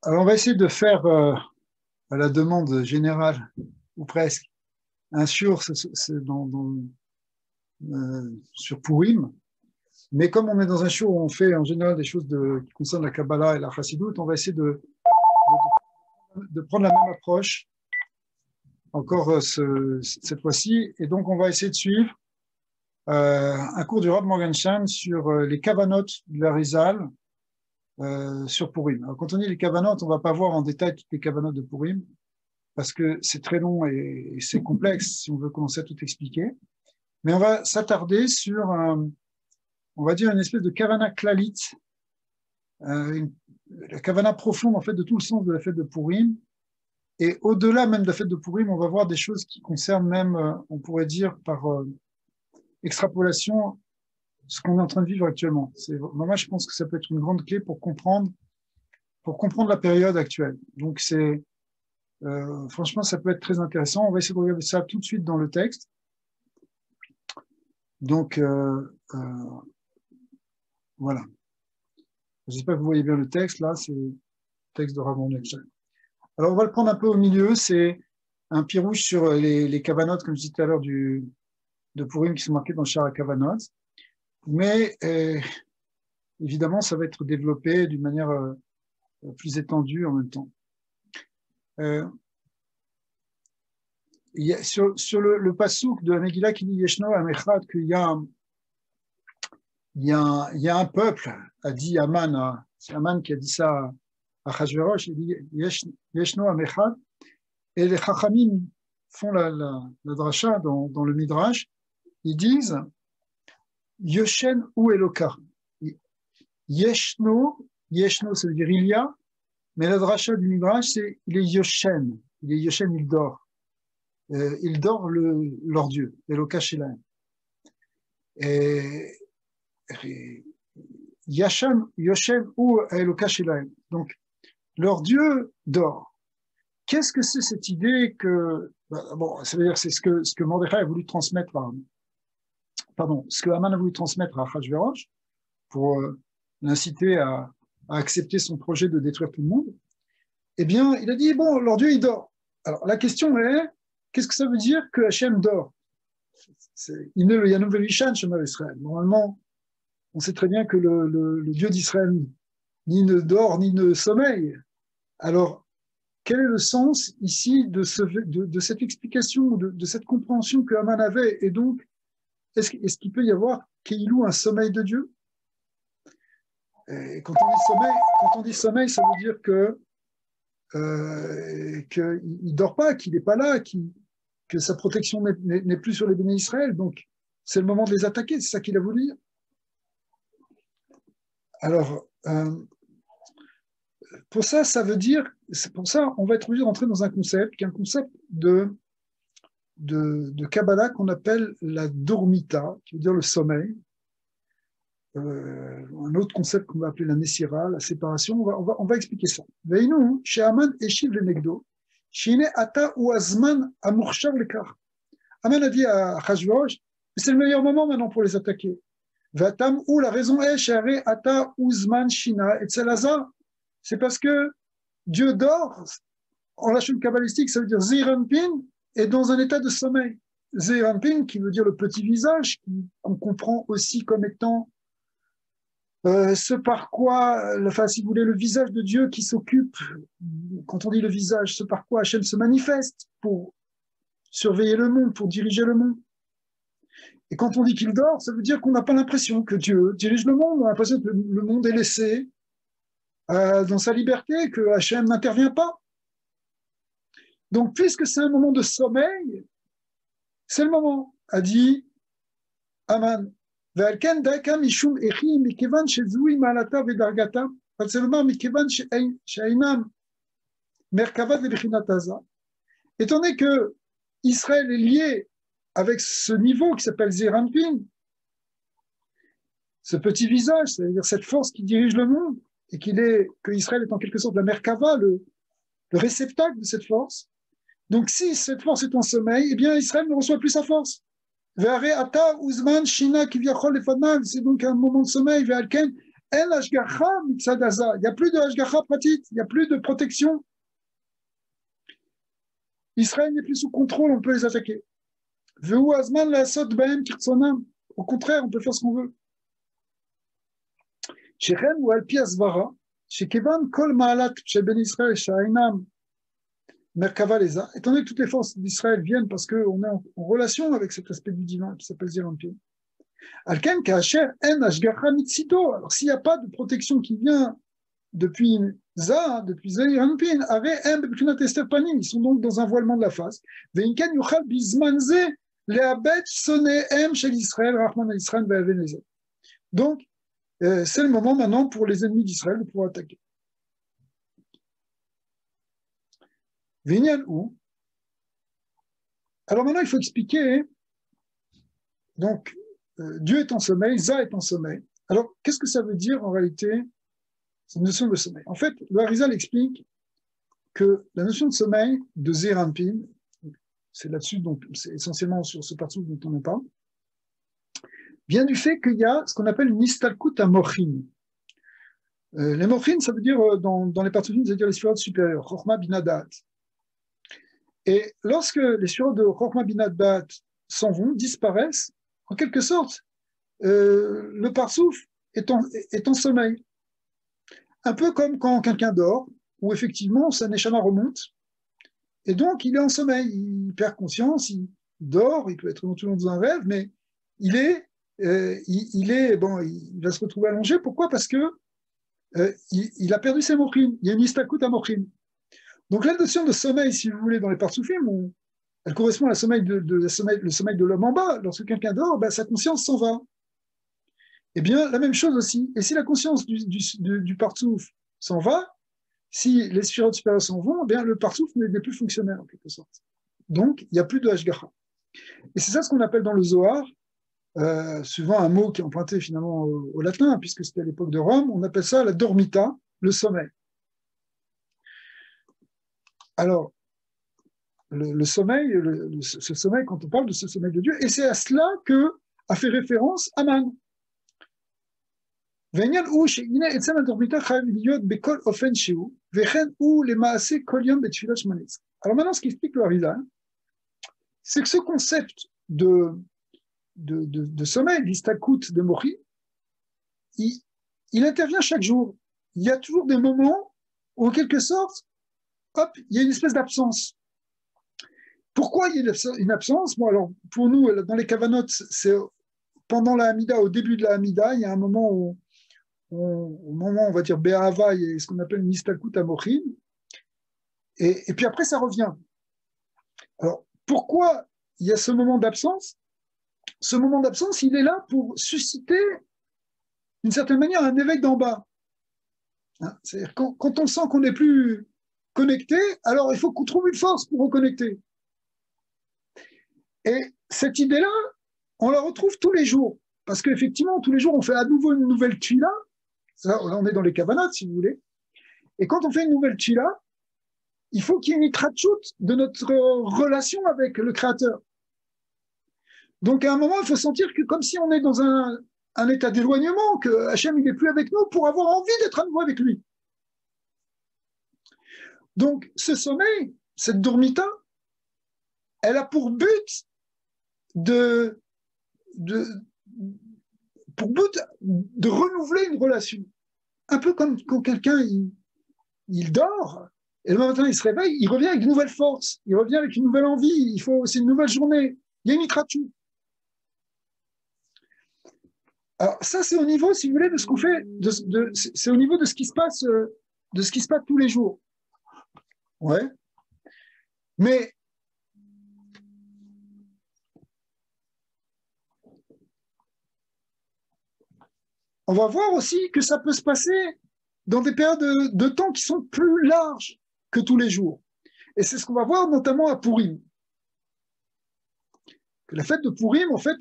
Alors, on va essayer de faire, à la demande générale, ou presque, un shiur sur Purim. Mais comme on est dans un shiur où on fait en général des choses qui concernent la Kabbalah et la Chassidut, on va essayer de prendre la même approche encore cette fois-ci. Et donc, on va essayer de suivre un cours du Rav Morgenstern sur les kavanot de l'Arizal sur Purim. Alors, quand on dit les kavanot, on ne va pas voir en détail toutes les kavanot de Purim, parce que c'est très long et c'est complexe si on veut commencer à tout expliquer. Mais on va s'attarder sur, on va dire, une espèce de kavana klalit, la kavana profonde en fait de tout le sens de la fête de Purim. Et au-delà même de la fête de Purim, on va voir des choses qui concernent même, on pourrait dire par extrapolation, ce qu'on est en train de vivre actuellement. Moi, je pense que ça peut être une grande clé pour comprendre la période actuelle. Donc, franchement, ça peut être très intéressant. On va essayer de regarder ça tout de suite dans le texte. Donc, voilà. J'espère que vous voyez bien le texte. Là, c'est le texte de Rav Morgenstern. Alors, on va le prendre un peu au milieu. C'est un pirouche sur les kavanot, comme je disais tout à l'heure, de Purim qui sont marqués dans le Shara Kavanot. Mais évidemment, ça va être développé d'une manière plus étendue en même temps. Sur le passouk de la Megillah qui dit Yeshno Amechad, qu'il y a un peuple, a dit Aman, c'est Aman qui a dit ça à Achashverosh, il dit Yeshno Amechad, et les Chachamim font la dracha dans le Midrash, ils disent Yoshen ou Eloka. Yeshno, ça veut dire il y a, mais la dracha du Midrash, c'est il est Yoshen, il dort. Il dort leur Dieu, Eloka Shelaim. Et Yoshen ou Eloka Shelaim. Donc, leur Dieu dort. Qu'est-ce que c'est cette idée que, bon, ça veut dire c'est ce que Mordechai a voulu transmettre ce que Haman a voulu transmettre à Achashverosh pour l'inciter à accepter son projet de détruire tout le monde. Eh bien, il a dit, bon, leur Dieu, il dort. Alors, la question est, qu'est-ce que ça veut dire que Hachem dort? Il est le Yanouvel Ishan, Shema Israël. Normalement, on sait très bien que le Dieu d'Israël ni ne dort, ni ne sommeille. Alors, quel est le sens ici de cette explication, de cette compréhension que Haman avait? Et donc, est-ce qu'il peut y avoir Keilou, un sommeil de Dieu? Et quand on dit sommeil, ça veut dire qu'il ne dort pas, qu'il n'est pas là, que sa protection n'est plus sur les bénis d'Israël. Donc, c'est le moment de les attaquer, c'est ça qu'il a voulu dire. Alors, pour ça, on va être obligé d'entrer dans un concept, qui est un concept de Kabbalah qu'on appelle la dormita, qui veut dire le sommeil. Un autre concept qu'on va appeler la Nessira, la séparation, on va expliquer ça. Veinu, chez Haman et Shiv le Negdo, Shine Ata ou Azman Amurshar le Kar. Haman a dit à Achashverosh, c'est le meilleur moment maintenant pour les attaquer. Vatam ou la raison est, Share Ata Uzman Shina et Tzelazar, c'est parce que Dieu dort, en lâchant kabbalistique, ça veut dire Zirampin, est dans un état de sommeil. Zirampin, qui veut dire le petit visage, qu'on comprend aussi comme étant ce par quoi, enfin, si vous voulez, le visage de Dieu qui s'occupe, quand on dit le visage, ce par quoi Hachem se manifeste pour surveiller le monde, pour diriger le monde. Et quand on dit qu'il dort, ça veut dire qu'on n'a pas l'impression que Dieu dirige le monde, on a l'impression que le monde est laissé dans sa liberté, que Hachem n'intervient pas. Donc, puisque c'est un moment de sommeil, c'est le moment, a dit Haman. ועל דייקה משום אחי מכיוון שזוהי מעלתה ודרגתה, רוצה לומר מכיוון שאינם מרכבה ובחינת עזה. Étant donné que Israël est lié avec ce niveau qui s'appelle Zerampin, ce petit visage, c'est-à-dire cette force qui dirige le monde, et que Israël est en quelque sorte la Merkava, le réceptacle de cette force. Donc si cette force est en sommeil, eh bien Israël ne reçoit plus sa force. C'est donc un moment de sommeil, En Ashgacha Mitzadaza. Il n'y a plus de Ashgacha pratique, il n'y a plus de protection. Israël n'est plus sous contrôle, on peut les attaquer. Vehu Azman la Sot Baem Kirtsonam. Au contraire, on peut faire ce qu'on veut. Shechen ou Alpi Asvara, Shekevan Kol Maalat Sheben Israël Shainam Merkava Leza. Étant donné que toutes les forces d'Israël viennent parce qu'on est en relation avec cet aspect du divin qui s'appelle Zerampin. Alken Kacher En Ashgacha Mitzito. Alors s'il n'y a pas de protection qui vient depuis depuis Zerampin, Are Em Beprinat Esther Panim, ils sont donc dans un voilement de la face. Veinken Yuchal Bizmanze Leabet Sonehem Shel Israël Rahman Israël Ve'aveneze. Donc, c'est le moment maintenant pour les ennemis d'Israël de pouvoir attaquer. Vinyan où? Alors maintenant, il faut expliquer. Donc, Dieu est en sommeil, Za est en sommeil. Alors, qu'est-ce que ça veut dire en réalité, cette notion de sommeil? En fait, le Harizal explique que la notion de sommeil de Zerampin, c'est là-dessus, donc c'est essentiellement sur ce partout dont on en parle, vient du fait qu'il y a ce qu'on appelle une istalkut à mochin. Les mochin, ça veut dire, dans les parties, ça veut dire les sphirotes supérieures, Chochma Binadat. Et lorsque les sphirotes de Chochma Binadat s'en vont, disparaissent, en quelque sorte, le parsouf est en sommeil. Un peu comme quand quelqu'un dort, où effectivement sa neshama remonte, et donc il est en sommeil, il perd conscience, il dort, il peut être éventuellement dans un rêve, mais il va se retrouver allongé. Pourquoi? Parce que il a perdu ses mochines. Il y a une istakut à mochines. Donc la notion de sommeil, si vous voulez, dans les parsoufim, elle correspond à le sommeil de l'homme en bas. Lorsque quelqu'un dort, sa conscience s'en va. Eh bien, la même chose aussi. Et si la conscience du partsouf s'en va, si les sphirotes supérieures s'en vont, eh bien, le partsouf n'est plus fonctionnel en quelque sorte. Donc, il n'y a plus de hashgacha. Et c'est ça ce qu'on appelle dans le Zohar, souvent un mot qui est emprunté finalement au latin, puisque c'était à l'époque de Rome, on appelle ça la dormita, le sommeil. Alors, le sommeil, ce sommeil, quand on parle de ce sommeil de Dieu, et c'est à cela que a fait référence Aman. Alors maintenant, ce qu'explique le Harizal, c'est que ce concept de sommeil, l'istakut de Mori, il intervient chaque jour. Il y a toujours des moments où, en quelque sorte, hop, il y a une espèce d'absence. Pourquoi il y a une absence? Bon, alors, pour nous, dans les Kavanot, c'est pendant la Hamida, au début de la Hamida, il y a un moment où, au moment, on va dire, Be'ahava, il y a ce qu'on appelle une istakut amochin, et puis après, ça revient. Alors, pourquoi il y a ce moment d'absence? Ce moment d'absence, il est là pour susciter, d'une certaine manière, un éveil d'en bas. Hein, c'est-à-dire, quand on sent qu'on n'est plus connecté, alors il faut qu'on trouve une force pour reconnecter. Et cette idée-là, on la retrouve tous les jours. Parce qu'effectivement, tous les jours, on fait à nouveau une nouvelle tchila. Là, on est dans les kavanat, si vous voulez. Et quand on fait une nouvelle tchila, il faut qu'il y ait une itratchout de notre relation avec le Créateur. Donc, à un moment, il faut sentir que comme si on est dans un état d'éloignement, que Hachem, il n'est plus avec nous pour avoir envie d'être à nouveau avec lui. Donc, ce sommeil, cette dormita, elle a pour but de renouveler une relation. Un peu comme quand quelqu'un il dort, et le matin il se réveille, il revient avec de nouvelles forces, il revient avec une nouvelle envie, c'est une nouvelle journée, il y a une itrachu. Alors ça c'est au niveau, si vous voulez, de ce qu'on fait, c'est au niveau de ce qui se passe, tous les jours. Ouais. Mais on va voir aussi que ça peut se passer dans des périodes de temps qui sont plus larges que tous les jours. Et c'est ce qu'on va voir notamment à Purim. Que la fête de Purim, en fait,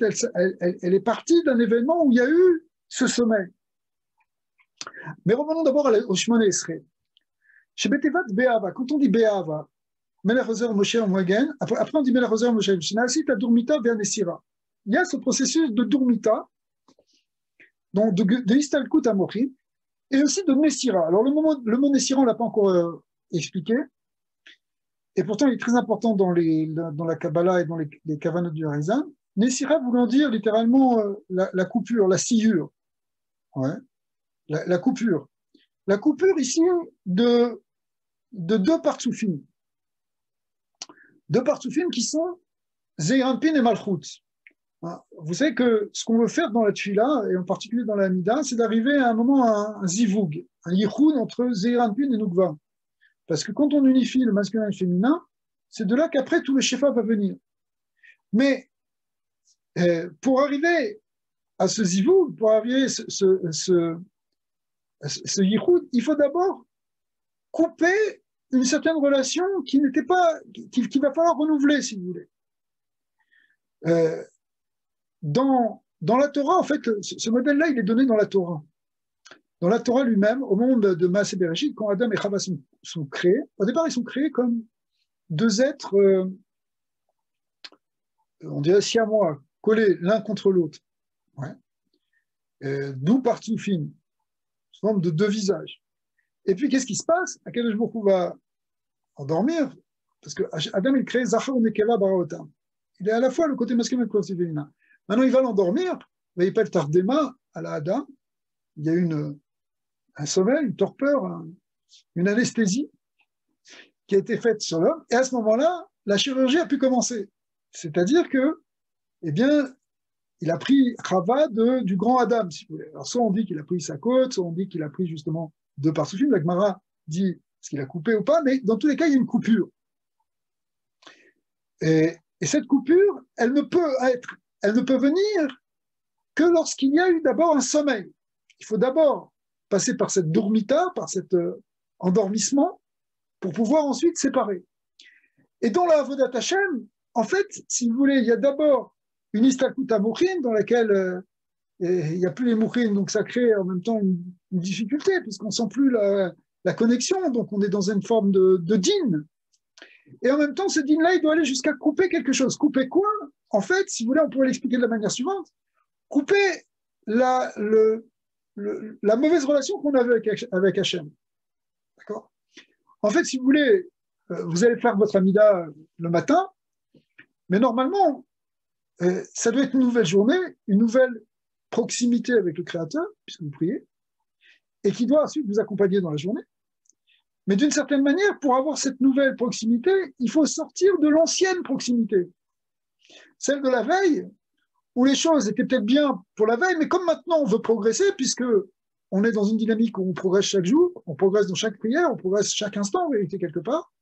elle est partie d'un événement où il y a eu ce sommeil. Mais revenons d'abord au Shemona Esrei. Chez Betevat Be'ava, quand on dit Be'ava, Melech Ozer Moshe Omwagen, après on dit Melech Ozer Moshe, Shinaasit Adurmita Ve'anesira. Il y a ce processus de Durmita, donc de Istalkut Amochin, et aussi de Nessira. Alors le mot Nessira, on ne l'a pas encore expliqué, et pourtant il est très important dans la Kabbalah et dans les Kavanot du Harizan. Nessira voulant dire littéralement la coupure, la sciure, ouais, la coupure. La coupure ici de deux partsoufim. Deux partsoufim qui sont Zeirampin et Malchut. Vous savez que ce qu'on veut faire dans la Tfila, et en particulier dans la Hamida, c'est d'arriver à un moment à un zivug, un yichud entre Zeirampin et Nukva. Parce que quand on unifie le masculin et le féminin, c'est de là qu'après tout le shefa va venir. Mais pour arriver à ce zivug, pour arriver à ce yichud, il faut d'abord couper une certaine relation qui n'était pas, qu'il va falloir renouveler, si vous voulez. Dans la Torah, en fait, ce modèle-là, il est donné dans la Torah. Dans la Torah lui-même, au moment de Maaseh Bereshit, quand Adam et Chava sont créés, au départ, ils sont créés comme deux êtres, on dirait siamois, collés l'un contre l'autre. Ouais. D'où partsoufim, sous forme de deux visages. Et puis, qu'est-ce qui se passe? Akadosh Baruch Hu va endormir, parce que Adam, il crée Zachar Nekeva Baraotam. Il est à la fois le côté masculin et le côté féminin. Maintenant, il va l'endormir, il appelle Tardema à la Adam. Il y a un sommeil, une torpeur, une anesthésie qui a été faite sur l'homme. Et à ce moment-là, la chirurgie a pu commencer. C'est-à-dire que, eh bien, il a pris Chava du grand Adam, si vous voulez. Alors, soit on dit qu'il a pris sa côte, soit on dit qu'il a pris justement deux partsoufim. La Gemara dit est-ce qu'il a coupé ou pas, mais dans tous les cas, il y a une coupure. Et cette coupure, elle ne peut venir que lorsqu'il y a eu d'abord un sommeil. Il faut d'abord passer par cette dormita, par cet endormissement, pour pouvoir ensuite séparer. Et dans la Avodat Hashem, en fait, si vous voulez, il y a d'abord une istakut amouchin dans laquelle il n'y a plus les mouchin, donc ça crée en même temps une difficulté, puisqu'on ne sent plus la connexion, donc on est dans une forme de din. Et en même temps, ce din-là, il doit aller jusqu'à couper quelque chose. Couper quoi? En fait, si vous voulez, on pourrait l'expliquer de la manière suivante. Couper la mauvaise relation qu'on avait avec Hachem. D'accord? En fait, si vous voulez, vous allez faire votre Amida le matin, mais normalement, ça doit être une nouvelle journée, une nouvelle proximité avec le Créateur, puisque vous priez, et qui doit ensuite vous accompagner dans la journée. Mais d'une certaine manière, pour avoir cette nouvelle proximité, il faut sortir de l'ancienne proximité. Celle de la veille, où les choses étaient peut-être bien pour la veille, mais comme maintenant on veut progresser, puisque on est dans une dynamique où on progresse chaque jour, on progresse dans chaque prière, on progresse chaque instant, en vérité, quelque part,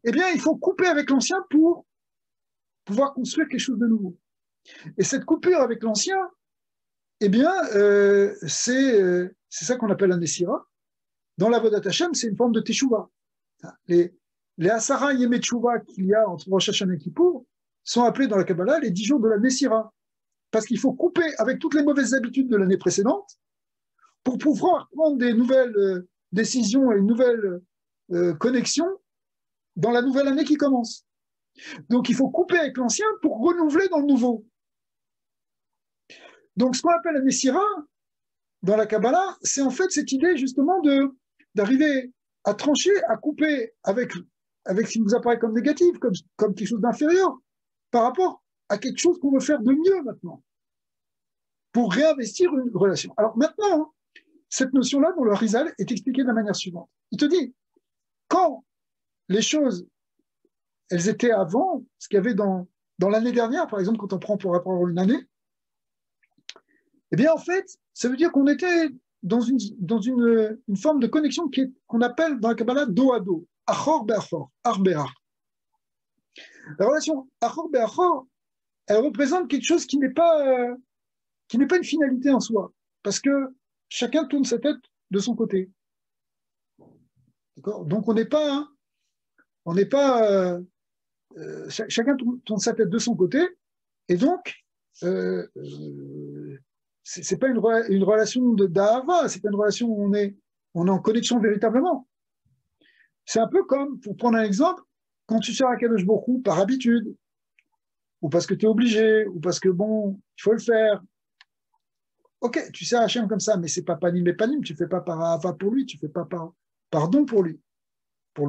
eh bien, il faut couper avec l'ancien pour pouvoir construire quelque chose de nouveau. Et cette coupure avec l'ancien, eh bien, c'est ça qu'on appelle un Nessira. Dans la Avodat Hashem, c'est une forme de Teshuvah. Les Asara Yemei Teshuvah qu'il y a entre Rosh Hashanah et Kippour sont appelés dans la Kabbalah les 10 jours de la Nessira. Parce qu'il faut couper avec toutes les mauvaises habitudes de l'année précédente pour pouvoir prendre des nouvelles décisions et une nouvelle connexion dans la nouvelle année qui commence. Donc il faut couper avec l'ancien pour renouveler dans le nouveau. Donc ce qu'on appelle la Nessira dans la Kabbalah, c'est en fait cette idée justement d'arriver à trancher, à couper avec ce qui nous apparaît comme négatif, comme quelque chose d'inférieur, par rapport à quelque chose qu'on veut faire de mieux maintenant, pour réinvestir une relation. Alors maintenant, cette notion-là, dans le Rizal, est expliquée de la manière suivante. Il te dit, quand les choses, elles étaient avant, ce qu'il y avait dans l'année dernière, par exemple, quand on prend pour rapport à une année, eh bien, en fait, ça veut dire qu'on était dans une forme de connexion qu'on appelle dans la Kabbalah dos à dos, achor be'achor, ar be'ar. La relation achor be'achor, elle représente quelque chose qui n'est pas une finalité en soi, parce que chacun tourne sa tête de son côté. D'accord? Donc on n'est pas chacun tourne sa tête de son côté, et donc c'est pas une relation d'Ahava, c'est pas une relation où on est en connexion véritablement. C'est un peu comme, pour prendre un exemple, quand tu sers à Kadosh Baruch Hu par habitude, ou parce que tu es obligé, ou parce que bon, il faut le faire, Ok, tu sais Hachem comme ça, mais c'est pas panim et panim, tu fais pas par ahava pour lui, tu fais pas par pardon pour lui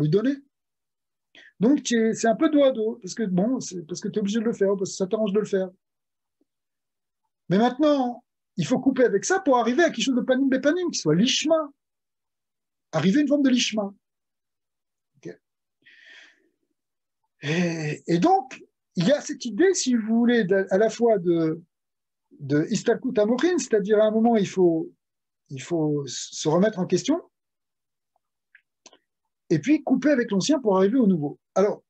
donner. Donc c'est un peu dos à dos, parce que bon, parce que tu es obligé de le faire, parce que ça t'arrange de le faire. Mais maintenant, il faut couper avec ça pour arriver à quelque chose de panim et panim, qui soit l'ishma. Arriver à une forme de l'ishma. Okay. Et donc, il y a cette idée, si vous voulez, à la fois de Istalkut Amorin, c'est-à-dire à un moment, il faut se remettre en question, et puis couper avec l'ancien pour arriver au nouveau. Alors,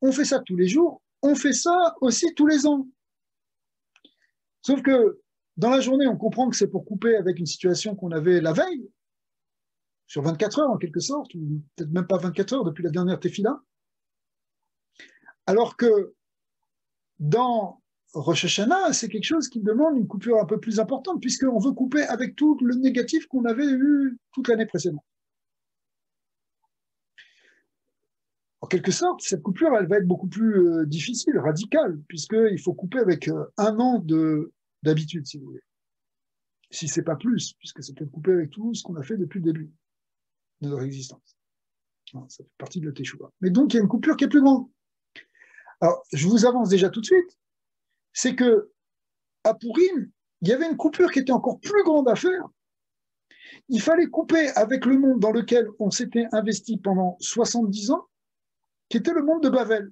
on fait ça tous les jours, on fait ça aussi tous les ans. Sauf que dans la journée, on comprend que c'est pour couper avec une situation qu'on avait la veille, sur 24 heures en quelque sorte, ou peut-être même pas 24 heures depuis la dernière tefila, alors que dans Rosh Hashanah, c'est quelque chose qui demande une coupure un peu plus importante, puisqu'on veut couper avec tout le négatif qu'on avait eu toute l'année précédente. En quelque sorte, cette coupure, elle va être beaucoup plus difficile, radicale, puisqu'il faut couper avec un an d'habitude, si vous voulez. Si ce n'est pas plus, puisque c'est peut-être couper avec tout ce qu'on a fait depuis le début de notre existence. Alors, ça fait partie de la Teshuvah. Mais donc, il y a une coupure qui est plus grande. Alors, je vous avance déjà tout de suite, c'est que à Purim, il y avait une coupure qui était encore plus grande à faire. Il fallait couper avec le monde dans lequel on s'était investi pendant 70 ans, qui était le monde de Bavel.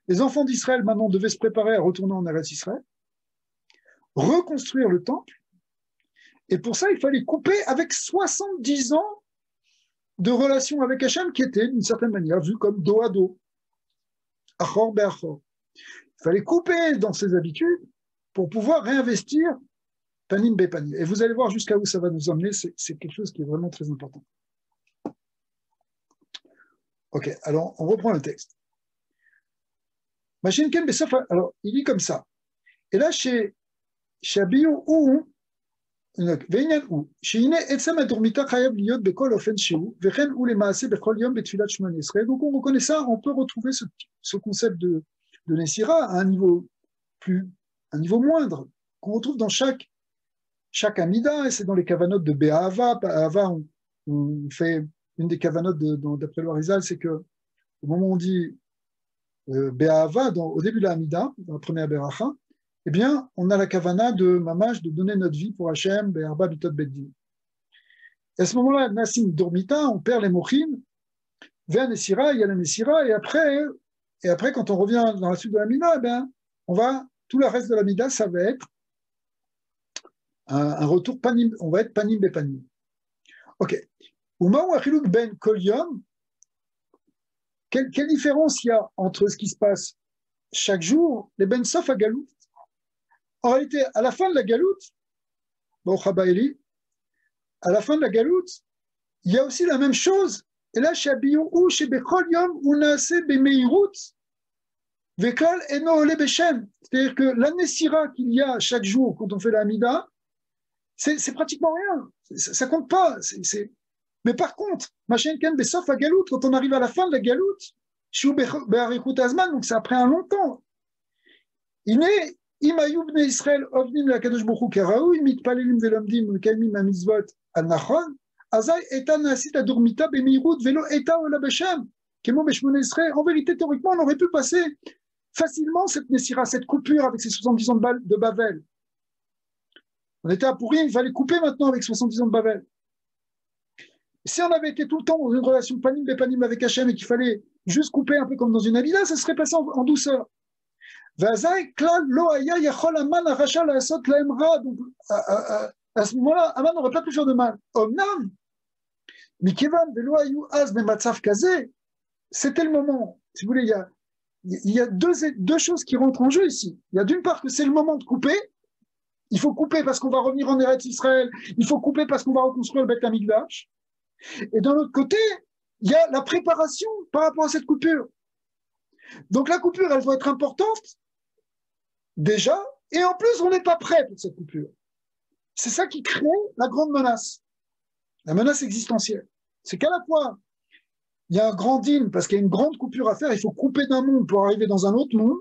Les enfants d'Israël, maintenant, devaient se préparer à retourner en Eretz Israël, reconstruire le temple, et pour ça, il fallait couper avec 70 ans de relation avec Hachem qui était, d'une certaine manière, vu comme dos à dos, achor be'achor. Il fallait couper dans ses habitudes pour pouvoir réinvestir panim bepanim. Et vous allez voir jusqu'à où ça va nous emmener, c'est quelque chose qui est vraiment très important. Ok, alors on reprend le texte. Alors, il dit comme ça. Et là, chez Abiyu ou ועניין הוא, שהנה עצם הדורמיתה חייב להיות בכל אופן שהוא, וכן הוא למעשה בכל יום בתפילת שמונה עשרה. Donc on reconnaît ça, on peut retrouver ce concept de Nessira à un niveau moindre, qu'on retrouve dans chaque Amida, et c'est dans les kavanotes de Be'ahava. Be'ahava, on fait une des kavanotes d'après le Arizal, c'est que au moment où on dit Be'ahava, au début de la Amida, dans la première Beracha, eh bien, on a la kavana de Mamash de donner notre vie pour Hachem, Be'arba Bitot Beddin. Et à ce moment-là, Nassim Dormita, on perd les mochim, vers Nessira, il y a la Nessira, et après, quand on revient dans la suite de la Mida, eh bien, tout le reste de la Mida, ça va être un retour panim, on va être panim bepanim. Ok. Umaou achiluk ben kol yom, quelle différence il y a entre ce qui se passe chaque jour, les ben sof à Galout? En réalité, à la fin de la galoute, à la fin de la galoute, il y a aussi la même chose. Et là, chez Abiyu ou chez Bechol Yom, on a assez Bemeirut, Vekal Eno Ole Beshem. C'est-à-dire que la Nessira qu'il y a chaque jour quand on fait la Hamida, c'est pratiquement rien. Ça compte pas. Mais par contre, Machen Ken Besof à galoute, quand on arrive à la fin de la galoute, Shu Be'arichut Azman, donc c'est après un long temps. Il est אם היו בני ישראל עובדים לקדוש ברוך הוא כראוי, מתפללים ולומדים ומקיימים המצוות הנכון, אזי הייתה נעשית הדורמיתה במהירות ולא הייתה עולה בשם, כמו בשמונה עשרה. En vérité, théoriquement, on aurait pu passer facilement cette Nessira, cette coupure avec ces 70 ans de Bavel. On était à Purim, il fallait couper maintenant avec 70 ans de Bavel. Si on avait été tout le temps dans une relation panim bepanim avec Hachem et qu'il fallait juste couper un peu comme dans une Avila, ça serait passé en douceur. Donc, à ce moment-là, Aman n'aurait pas pu faire de mal. C'était le moment. Si vous voulez, il y a deux choses qui rentrent en jeu ici. Il y a d'une part que c'est le moment de couper. Il faut couper parce qu'on va revenir en Eretz Israël. Il faut couper parce qu'on va reconstruire le Beth Amikdash. Et d'un autre côté, il y a la préparation par rapport à cette coupure. Donc la coupure, elle doit être importante. Déjà, et en plus, on n'est pas prêt pour cette coupure. C'est ça qui crée la grande menace, la menace existentielle. C'est qu'à la fois, il y a un grand din, parce qu'il y a une grande coupure à faire, il faut couper d'un monde pour arriver dans un autre monde.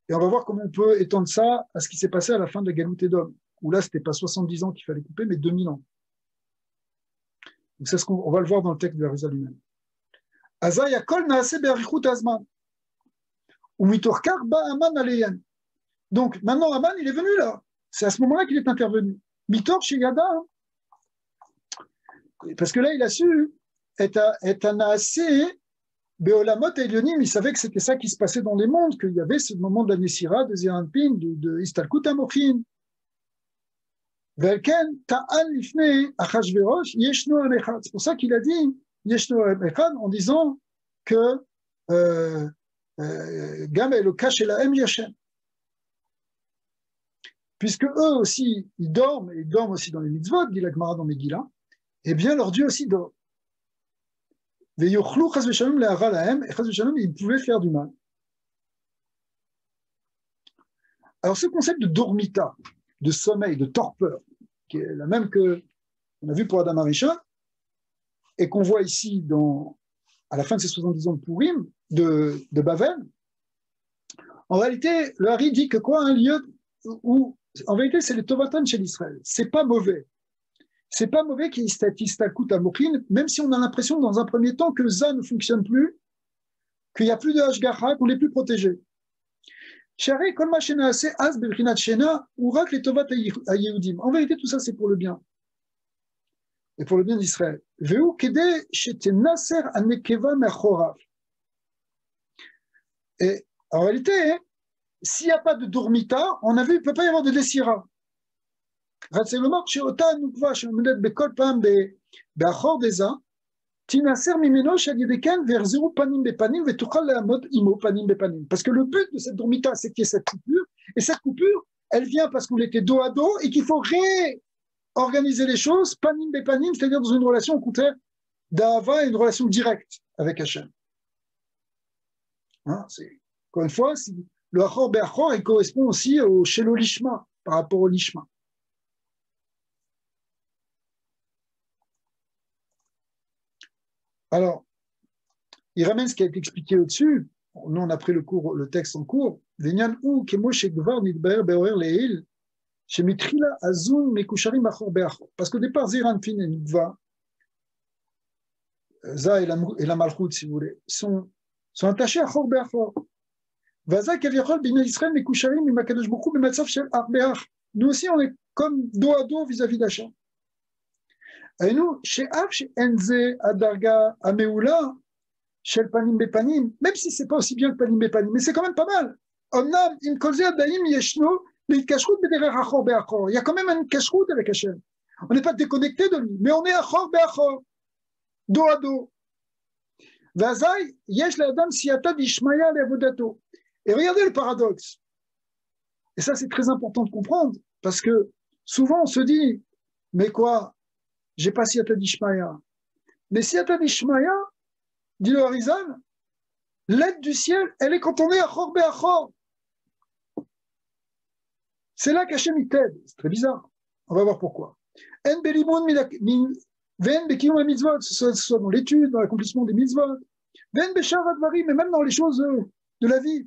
Et on va voir comment on peut étendre ça à ce qui s'est passé à la fin de la Galoute Édom, où là, ce n'était pas 70 ans qu'il fallait couper, mais 2000 ans. Donc, c'est ce qu'on va le voir dans le texte de la Rizal lui-même. Aza yakol naase be'arichut azman. Ou mitorkar ba aman aleyen. Donc, maintenant, Aman, il est venu là. C'est à ce moment-là qu'il est intervenu. Mitor chez Yada. Parce que là, il a su être un naase be'olamot elyonim. Il savait que c'était ça qui se passait dans les mondes, qu'il y avait ce moment de la Nessira, de Zeranpin, de Istalkut Amochin. Velken ta'an lifne achashverosh yeshno amechad. C'est pour ça qu'il a dit yeshno amechad en disant que Gam Eloka shelahem yashem. Puisque eux aussi, ils dorment aussi dans les mitzvot, dit la Gemara dans Megillah, eh bien leur Dieu aussi dort. Veyochlu chas v'shalom le'ara lahem, et chas v'shalom, ils pouvaient faire du mal. Alors ce concept de dormita, de sommeil, de torpeur, qui est la même que on a vu pour Adam Arishon, et qu'on voit ici à la fin de ces 70 ans de Purim, de Bavel, en réalité, le Hari dit que quoi, un lieu où, en vérité, c'est les Tovatan chez l'Israël. C'est pas mauvais. C'est pas mauvais qu'il y ait Istakut à Mokhin, même si on a l'impression dans un premier temps que ça ne fonctionne plus, qu'il n'y a plus de Hashgacha, qu'on n'est plus protégé. En vérité, tout ça, c'est pour le bien. Et pour le bien d'Israël. Et en réalité, s'il n'y a pas de dormita, on a vu, il ne peut pas y avoir de Dessira. Parce que le but de cette dormita, c'est qu'il y ait cette coupure, et cette coupure, elle vient parce qu'on était dos à dos et qu'il faut réorganiser les choses, panim be panim, c'est-à-dire dans une relation au contraire d'Ava, une relation directe avec Hachem. Hein, encore une fois, le Achor Be'achor, il correspond aussi au Shelo Lishma, par rapport au Lishma. Alors, il ramène ce qui a été expliqué au-dessus. Nous, on a pris le texte en cours. Parce qu'au départ, Ziranpin et Nidva, Za et la Malchut, si vous voulez, sont attachés à Chor Be'achor. Nous aussi, on est comme dos à dos vis-à-vis d'Hachem. Et nous, chez Av, chez Enze, Adarga, Ameoula, chez le Panim Bepanim, même si c'est pas aussi bien que Panim Bepanim, mais c'est quand même pas mal. Omnam, im kolze adaim yeshno, l'ikashrut bederer achor be'achor. Il y a quand même une kashrut avec Hachem. On n'est pas déconnecté de lui, mais on est achor be'achor, dos à dos. Vazai, yesh l'adam siyata d'ishmaya le'avodato. Et regardez le paradoxe. Et ça, c'est très important de comprendre, parce que souvent, on se dit, mais quoi, j'ai pas siyata d'ishmaya. Mais siyata d'ishmaya, dit le Harizal, l'aide du ciel, elle est quand on est achor be'achor. C'est là qu'Hachem il t'aide. C'est très bizarre. On va voir pourquoi. En belimoun ven bekiyum mitzvot, ce soit dans l'étude, dans l'accomplissement des mitzvot, ven beshar advarim, mais même dans les choses de la vie.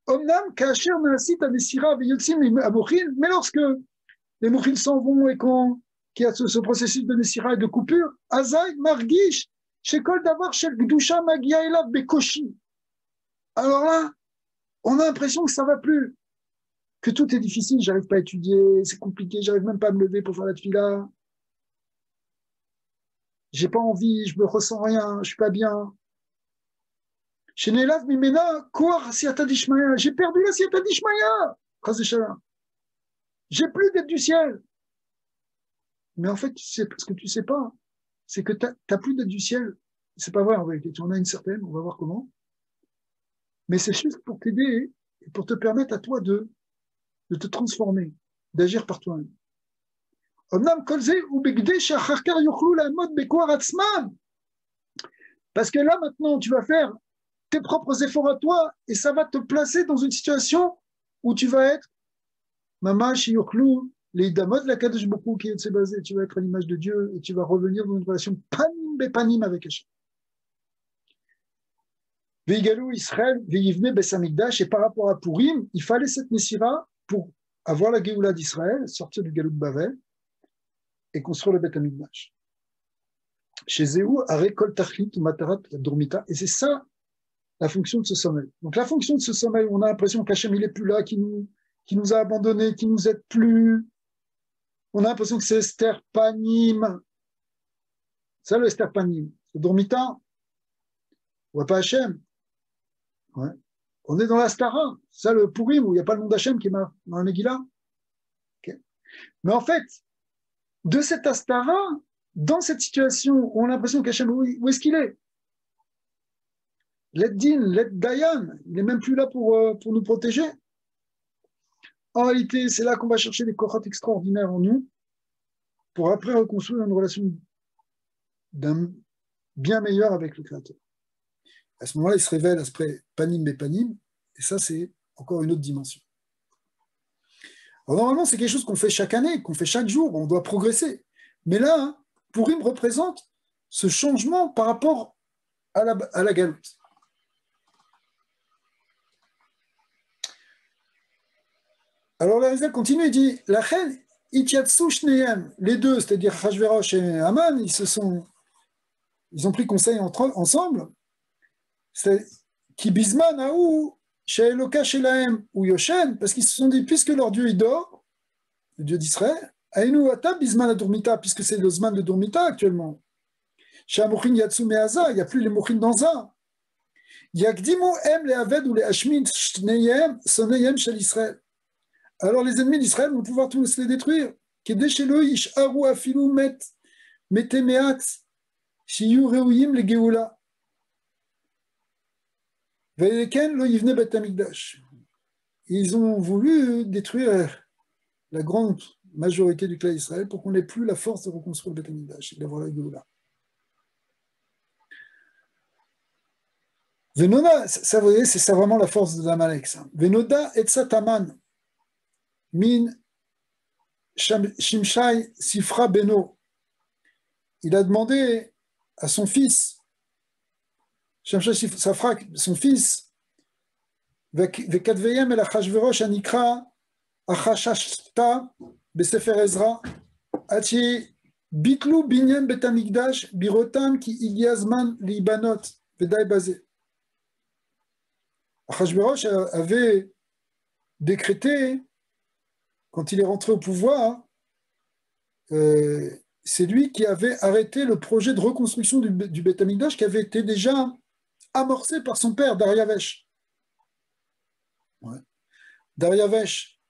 Omnam kasher naasit anesira veyotzim amochin, mais lorsque les mochin s'en vont et qu'il y a ce processus de nesira et de coupure, azay margish shekol davar shel gdusha magia elav bekoshi. Alors là, on a l'impression que ça va plus, que tout est difficile, j'arrive pas à étudier, c'est compliqué, j'arrive même pas à me lever pour faire la tefila. J'ai pas envie, je me ressens rien, je suis pas bien. Chez Nelav Mimena, quoi, Siyata d'Ishmaya, j'ai perdu la Siyata d'Ishmaya. J'ai plus d'aide du ciel. Mais en fait, ce que tu sais pas, c'est que t'as plus d'aide du ciel. C'est pas vrai en vérité, tu en as une certaine, on va voir comment. Mais c'est juste pour t'aider et pour te permettre à toi de te transformer, d'agir par toi-même. Parce que là, maintenant, tu vas faire tes propres efforts à toi et ça va te placer dans une situation où tu vas être Mamash Yochlu, les Damot de la Kadosh Bokhu qui est basé, tu vas être à l'image de Dieu et tu vas revenir dans une relation panim bepanim avec Hachem. Veigalou Israël, Veivne Bessamikdash, et par rapport à Purim, il fallait cette Messira pour avoir la Géoula d'Israël, sortir du Galou de Bavel et construire le Beth Amikdash. Chez Zéhou, Arekol Tachlit, Matarat, Dormita, et c'est ça la fonction de ce sommeil. Donc la fonction de ce sommeil, on a l'impression qu'Hachem il est plus là, qui nous a abandonnés, qui nous aide plus. On a l'impression que c'est Esther Panim. C'est le Esther Panim. Le Dormita, on voit pas Hachem. Ouais. On est dans la Stara, ça le Purim, où il n'y a pas le nom d'Hachem qui est dans la Megillah. Okay. Mais en fait, de cette Astara, dans cette situation, on a l'impression qu'Hachem, où est-ce qu'il est? Let Din, Let Dayan, il n'est même plus là pour nous protéger. En réalité, c'est là qu'on va chercher des cohortes extraordinaires en nous, pour après reconstruire une relation bien meilleure avec le Créateur. À ce moment-là, il se révèle après Panim Bepanim, et ça, c'est encore une autre dimension. Alors, normalement, c'est quelque chose qu'on fait chaque année, qu'on fait chaque jour, on doit progresser. Mais là, hein, Purim représente ce changement par rapport à la galoute. Alors, la Rizal continue et dit la reine Itiatsu Shneem, les deux, c'est-à-dire Hachvérosh et Haman, ils ont pris conseil ensemble. C'est qui bisman aou chez Eloka chez Laem ou Yoshen, parce qu'ils se sont dit, puisque leur Dieu il dort, le Dieu d'Israël, Aïnou Ata bisman adormita, puisque c'est le zman de Dormita actuellement. Chez Amochin Yatsu Meaza, il n'y a plus les Mochin dans Za. Yakdimu em les Aved ou les Hashmin Shneyem, Soneyem chez l'Israël. Alors les ennemis d'Israël vont pouvoir tous les détruire. Kedeshelo Ish Aru Afilu Met Metemeat Shiyu Reuyim le Geoula. Ils ont voulu détruire la grande majorité du clan d'Israël pour qu'on n'ait plus la force de reconstruire le Beth Amikdash et d'avoir la Géoula. Venoda, ça vous voyez, c'est ça vraiment la force de l'Amalek. Venoda et Sataman min Shimshai Sifra Beno. Il a demandé à son fils, Shimshai Sifra, son fils, Vekadveyem el Achashverosh anikra Achashashta besefer Ezra Achi bitlu binyan bet Amikdash birotam ki igiazman libanot vedai bazé. Achashverosh avait décrété, quand il est rentré au pouvoir, c'est lui qui avait arrêté le projet de reconstruction du Beth Amikdash qui avait été déjà amorcé par son père Dariavesh. Ouais. Dariavesh,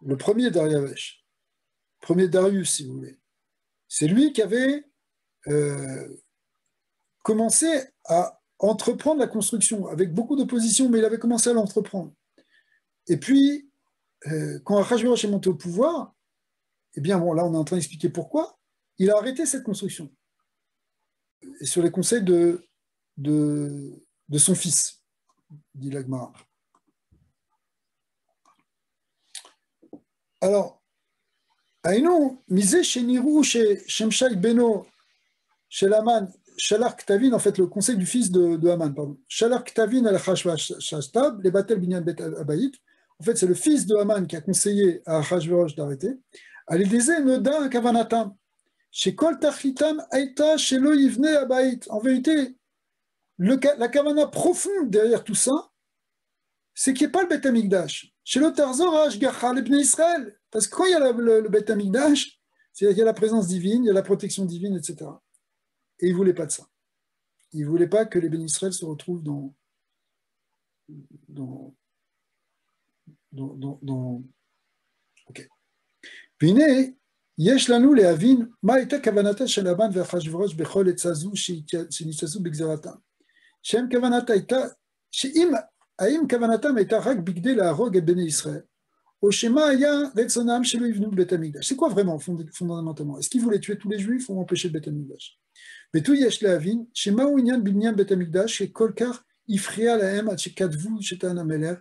le premier Dariavesh, premier Darius, si vous voulez, c'est lui qui avait commencé à entreprendre la construction avec beaucoup d'opposition, mais il avait commencé à l'entreprendre. Et puis, quand Achashverosh est monté au pouvoir, eh bien, bon, là, on est en train d'expliquer pourquoi, il a arrêté cette construction. Et sur les conseils de son fils, dit l'Agmara. Alors, Aïnou, misé chez Nirou, chez Shemshai Beno, chez Laman, Shalar Ktavin, en fait, le conseil du fils de Haman, pardon. Shalar Ktavin al-Chashvashtab, les Batel Binyan Bet Abayit. En fait, c'est le fils de Haman qui a conseillé à Achashverosh d'arrêter. Alideze Noda Kavanatam. Chez Kol Tachitam Aïta, chez Lo Yivne Abayit. En vérité, la Kavana profonde derrière tout ça, c'est qu'il n'y ait pas le Beth Amikdash. Chez le Tarzor Ashgacha, les Bnei Israël. Parce que quand il y a le Beth Amikdash, c'est-à-dire qu'il y a la présence divine, il y a la protection divine, etc. Et il ne voulait pas de ça. Il ne voulait pas que les Bnei Israël se retrouvent dans ok. Vine, yesh lanu lehavin, ma eta kavanata shel Haman ve'Achashverosh bechol etza zu shenitzazu b'gzeratam. Shem kavanata eta, she'im האם כוונתם הייתה רק בכדי להרוג את בני ישראל, או שמא היה רצונם שלא יבנו בית המקדש? C'est quoi vraiment, fondamentalement? Est-ce qu'ils voulaient tuer tous les juifs ou empêcher בית המקדש? ותו יש להבין, שמהו עניין בבניין בית המקדש שכל כך הפריע להם עד שכתבו שטען המלך,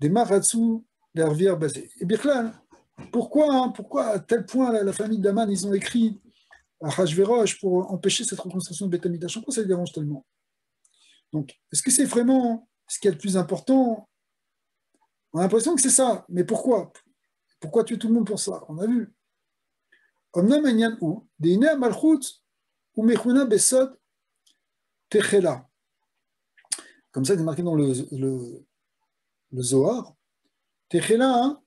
דמה רצו להרוויח בזה. Et בכלל, pourquoi à tel point la famille d'Aman, ils ont écrit à Achashverosh pour empêcher cette reconstruction de בית המקדש? En quoi ça les dérange tellement? Donc, est-ce que c'est vraiment ce qui est le plus important? On a l'impression que c'est ça, mais pourquoi? Pourquoi tuer tout le monde pour ça? On a vu. Omnam enyan ou, deine malchut ou mechuna besod techela. Comme ça, c'est marqué dans le Zohar. Techela, hein,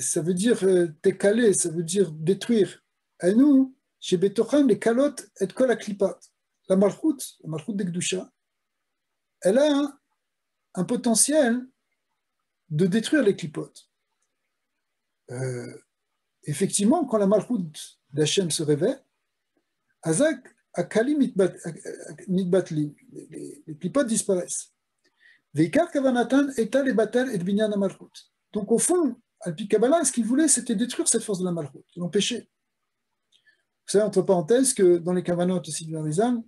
ça veut dire técaler, ça veut dire détruire. Et nous, chez Betochan, les calottes et kol aklipat. La malchut d'Ekdusha, elle a un potentiel de détruire les clipotes. Effectivement, quand la malchut d'Hachem se révèle, Azak, Akali mitbatli, les clipotes disparaissent. Veikar kavanatan eta les batel et binyan la malchut. Donc au fond, Alpi Kabbalah, ce qu'il voulait, c'était détruire cette force de la malchut, l'empêcher. Vous savez, entre parenthèses, que dans les kavanotes aussi du Harizal,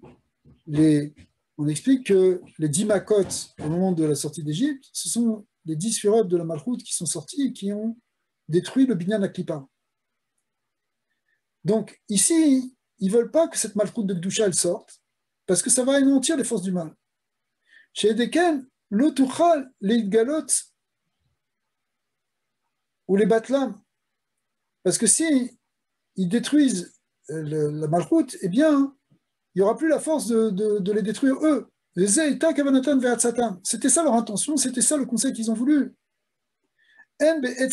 on explique que les 10 makot au moment de la sortie d'Égypte, ce sont les 10 sphirot de la malchut qui sont sortis et qui ont détruit le binyan aklipa. Donc ici, ils ne veulent pas que cette malchut de Gdusha elle sorte, parce que ça va anéantir les forces du mal. Chez Edeken, l'otuchal, les galot ou les batlam, parce que si ils détruisent la malchut, eh bien, il n'y aura plus la force de les détruire eux. C'était ça leur intention, c'était ça le conseil qu'ils ont voulu. Et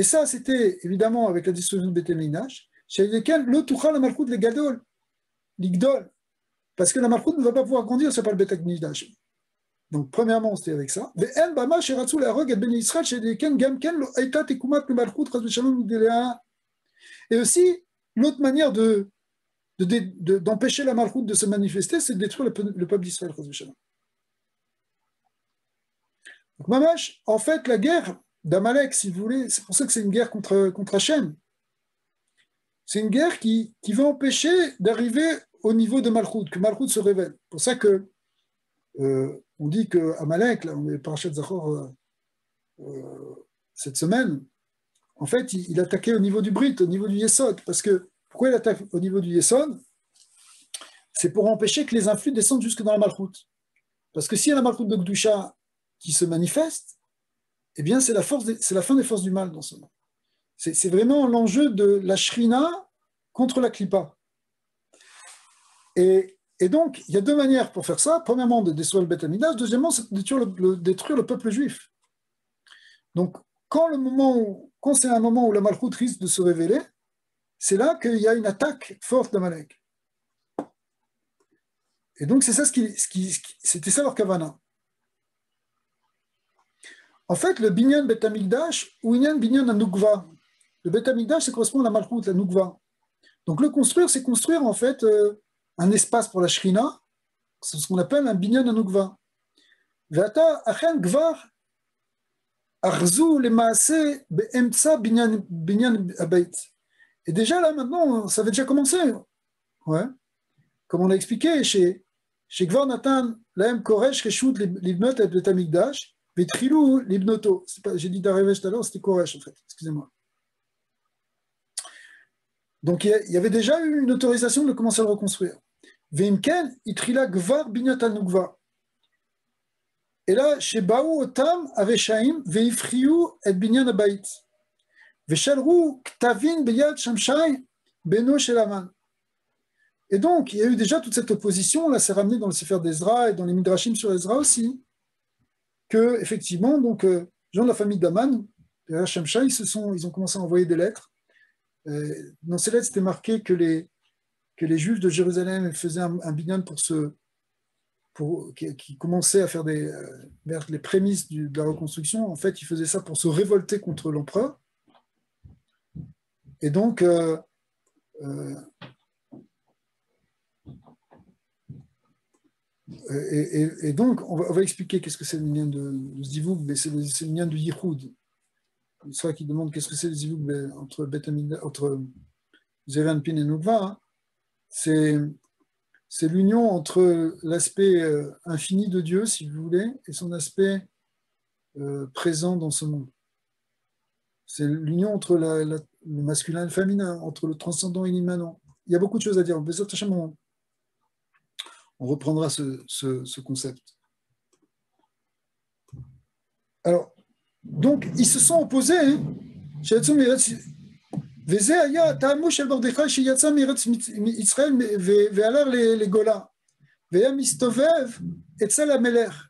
ça, c'était évidemment avec la destruction de Beth Amikdash, chez lesquels l'otucha la malchut le gadol, l'igdol, parce que la malchut ne va pas pouvoir grandir, c'est pas le Beth Amikdash. Donc, premièrement, c'était avec ça. Et aussi, l'autre manière d'empêcher la malchut de se manifester, c'est de détruire le peuple d'Israël. Donc, Mamash, en fait, la guerre d'Amalek, si vous voulez, c'est pour ça que c'est une guerre contre Hachem. C'est une guerre qui va empêcher d'arriver au niveau de Malchut, que Malchut se révèle. C'est pour ça que on dit que Amalek, là, on est parachat Zachor cette semaine, en fait, il attaquait au niveau du Brit, au niveau du Yesod. Parce que, pourquoi il attaque au niveau du Yesod? C'est pour empêcher que les influx descendent jusque dans la Malchut. Parce que s'il y a la Malchut de Gdusha qui se manifeste, eh bien, c'est la fin des forces du mal dans ce monde. C'est vraiment l'enjeu de la Shrina contre la Klippa. Et donc, il y a deux manières pour faire ça. Premièrement, de détruire le Beth Amikdash. Deuxièmement, c'est de détruire le peuple juif. Donc, quand c'est un moment où la Malchut risque de se révéler, c'est là qu'il y a une attaque forte d'Amalek. Et donc, c'est ça c'était ça leur kavana. En fait, le binyan Beth Amikdash ou binyan Anukva. Le Beth Amikdash, ça correspond à la Malchut, la Nukva. Donc, le construire, c'est construire en fait un espace pour la Shrina, c'est ce qu'on appelle un binyan Anukva. Vata achen gvar arzu lemaase be'emtsa binyan abayt. Et déjà là, maintenant, ça avait déjà commencé. Ouais. Comme on l'a expliqué, chez Gvar Natan, Laem Koresh, Reshut, Libnot et Beth Amikdash, Vetrilou, Libnoto. J'ai dit d'arriver tout à l'heure, c'était Koresh en fait, excusez-moi. Donc il y avait déjà eu une autorisation de commencer à le reconstruire. Veimken, Itrila Gvar Binyat al-Nukva. Et là, chez Baou Otam, Aveshaim, Veifriou et Binyan Abayt. Veshalrou, Ktavin, Beyad, Shamshai, Beno, Shelaman. Et donc, il y a eu déjà toute cette opposition, là c'est ramené dans le Sefer d'Ezra et dans les Midrashim sur Ezra aussi, que effectivement, donc, les gens de la famille d'Aman, les Shamshai, ils ont commencé à envoyer des lettres. Dans ces lettres, c'était marqué que les Juifs de Jérusalem faisaient un binyan qui commençait à faire vers les prémices de la reconstruction. En fait, ils faisaient ça pour se révolter contre l'empereur. Et donc, et donc, on va expliquer qu'est-ce que c'est le minyan de Zivug, mais c'est le minyan de Yichud. Soit qui demande qu'est-ce que c'est le Zivug entre Zevanpin et Nukva. Hein. C'est l'union entre l'aspect infini de Dieu, si vous voulez, et son aspect présent dans ce monde. C'est l'union entre le masculin et le féminin, entre le transcendant et l'immanent. Il y a beaucoup de choses à dire. On reprendra ce concept. Alors, donc, ils se sont opposés. Hein. וזה היה טעמו של מרדכי שיצא מארץ ישראל ועלה לגולה והיה מסתובב אצל המלך.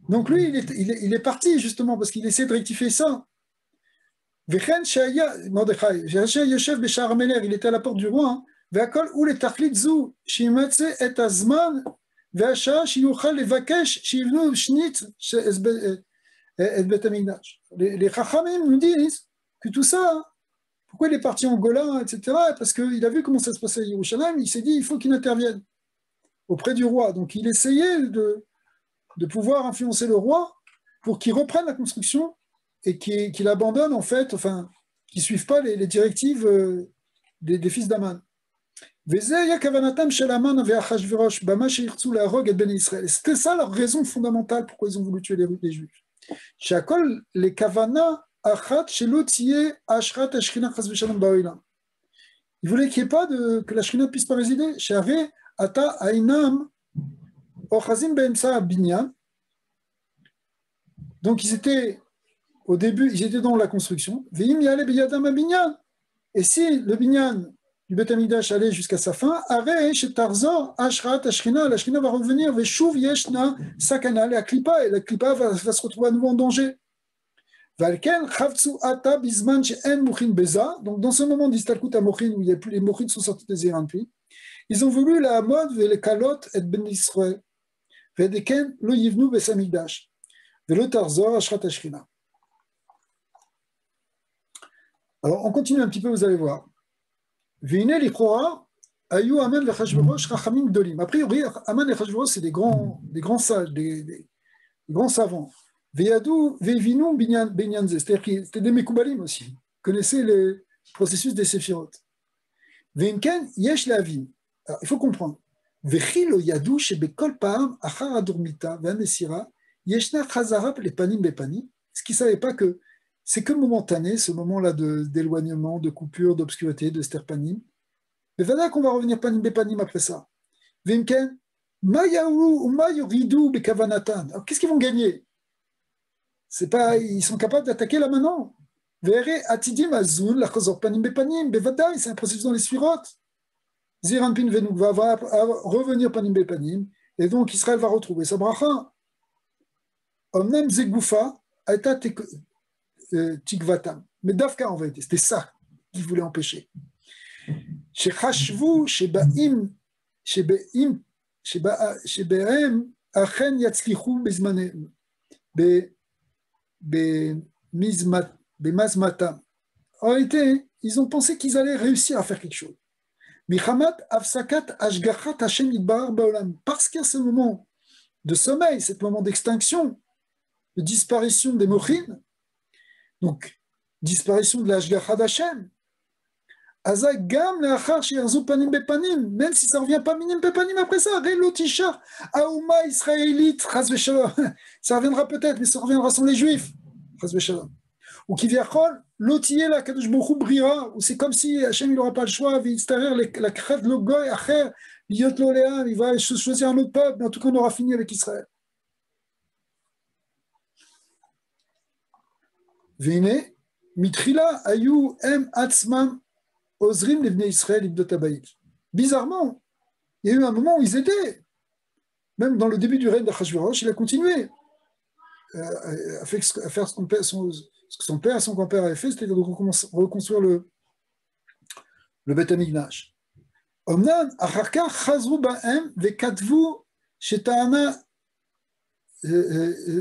Donc lui, il est parti justement parce qu'il essaie de rectifier ça. וכן שהיה, מרדכי, שהיה יושב בשער המלך, il était à la porte du roi, והכל הוא לתכלית זו, שימצא את הזמן והשעה שיוכל לבקש שיבנו שנית את בית המקדש. Les Chachamim nous disent que tout ça, pourquoi il est parti en Golan, etc., parce qu'il a vu comment ça se passait à Yerushalayim, il s'est dit il faut qu'il intervienne auprès du roi. Donc il essayait de pouvoir influencer le roi pour qu'il reprenne la construction et qu'il abandonne en fait, enfin, qu'il ne suive pas les directives des fils d'Aman. C'était ça leur raison fondamentale pourquoi ils ont voulu tuer les Juifs. Les Kavana ils voulaient qu'il n'y ait pas que la Shrina puisse pas résider. Donc ils étaient au début, ils étaient dans la construction. Et si le binyan du Beth Amikdash allait jusqu'à sa fin, la Shrina va revenir, et la Klipa va se retrouver à nouveau en danger. Donc dans ce moment d'Istalkut Amochin où il n'y a plus les Mochin sont sortis des Zéranpi, ils ont voulu la mode les kalot et ben Israël. Vedeken lo yivnu besamigdash. Velo tarzor ashrat ashkina. Alors on continue un petit peu, vous allez voir. Vine lichora ayu Aman vechashverosh chachamim gdolim. A priori, Aman et Chashverosh c'est des grands sages, des grands savants. Veyadou vevinu binyan ze. C'est-à-dire que c'était des mekoubalim aussi. Ils connaissaient le processus des séphirot. Veinken yesh lavin. Alors, il faut comprendre. Vechilo yadou shebekol paam achar adormita ve'anesira yeshna chazara lepanim bepanim. Ce qu'ils ne savaient pas que c'est que momentané, ce moment-là d'éloignement, de coupure, d'obscurité, de sterpanim. Mais voilà qu'on va revenir panim bepanim après ça. Veinken mayaou ou mayoridu bekavanatan. Alors qu'est-ce qu'ils vont gagner? C'est pas, ils sont capables d'attaquer là maintenant. Vere atidim azun lachazor panim bepanim bevadai, c'est un processus dans les suirotes. Ziranpin Venuk va revenir panim bepanim, et donc Israël va retrouver sa bracha. Omnam zegoufa aita tikvatam. Mais Dafka en vérité, c'était ça qu'il voulait empêcher. Shechashvu shebaim shebehem achen yatzlichu bezmanem bemazmatam. En réalité, ils ont pensé qu'ils allaient réussir à faire quelque chose. Parce qu'à ce moment de sommeil, ce moment d'extinction, de disparition des mochin, donc disparition de l'Ashgacha d'Hashem, même si ça ne revient pas minim bepanim après ça, relotisha, aouma israélite, ça reviendra peut-être, mais ça reviendra sans les juifs, ou qui vient l'otier la kadosh bochou brira, ou c'est comme si Hachem il n'aura pas le choix, la crève de l'ogoy acher, il va choisir un autre peuple, mais en tout cas on aura fini avec Israël. Vine, mitrila ayu em atzmam osrim levnei Israël ibdot habayit. Bizarrement, il y a eu un moment où ils étaient, même dans le début du règne d'Achashverosh, il a continué à faire ce que son père et son grand-père avaient fait, c'était de reconstruire le Beth Amikdash. Omnan, acharka chazru ba'em vekatvu sheta'ana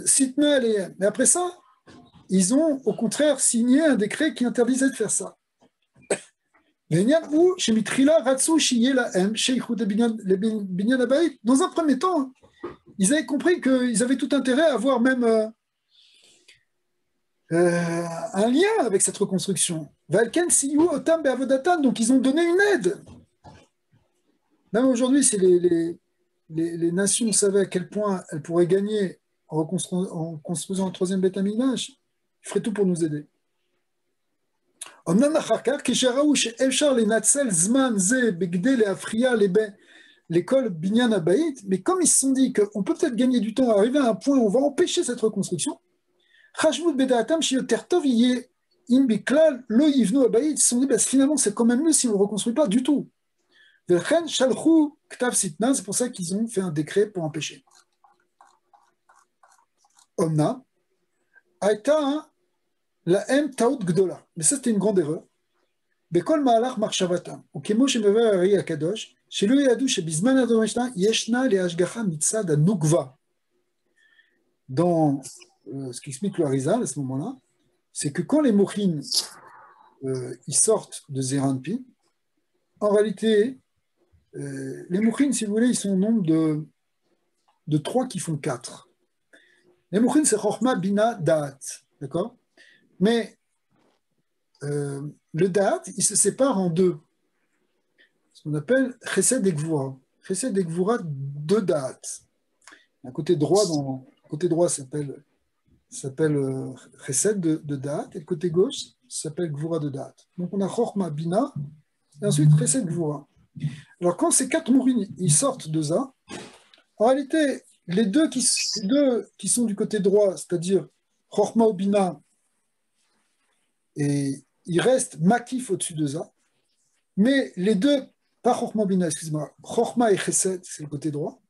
sitna aleyhem. Mais après ça, ils ont au contraire signé un décret qui interdisait de faire ça. Dans un premier temps, ils avaient compris qu'ils avaient tout intérêt à avoir même un lien avec cette reconstruction. Donc ils ont donné une aide. Même aujourd'hui, si les nations savaient à quel point elles pourraient gagner en construisant le troisième Beth Amikdash, ils feraient tout pour nous aider. Mais l'école Binyan Abaït, mais comme ils se sont dit qu'on peut peut-être gagner du temps à arriver à un point où on va empêcher cette reconstruction, Chashvut Bedaatam Shioter Tov Yeh Im Biklal Lo Yivnu Abaït, ils se sont dit bah, finalement c'est quand même mieux si on ne reconstruit pas du tout. Velchen Shalchu Ktav Sitna, c'est pour ça qu'ils ont fait un décret pour empêcher. Omna, Aïta la M Taout Gdola, mais ça c'était une grande erreur. Bekol Ma'alach Marshavatam, ou Kemo Shemeva Ari Akadosh, chez lui Yadou, chez Bizman Adomashna, Yeshna le Hashgacha Mitzad Nukva. Dans ce qu'explique le Harizal à ce moment-là, c'est que quand les Mochin ils sortent de Zeranpi, en réalité, les Mochin, si vous voulez, ils sont au nombre de 3 qui font 4. Les Mochin, c'est Chochma, Bina, Da'at. D'accord? Mais le Da'at, il se sépare en 2. Ce qu'on appelle Chesed et Gvura. Chesed et Gvura de Da'at. Un côté droit, le côté droit s'appelle Chesed de Da'at, et le côté gauche s'appelle Gvura de Da'at. Donc on a Chochma, Bina, et ensuite Chesed, Gvura. Alors quand ces 4 mourines, ils sortent de ça, en réalité, les deux qui sont du côté droit, c'est-à-dire Chochma ou Bina, et il reste Makif au-dessus de ça, mais les deux, pas Chochma ou Bina, excuse-moi, Chochma et Chesed, c'est le côté droit,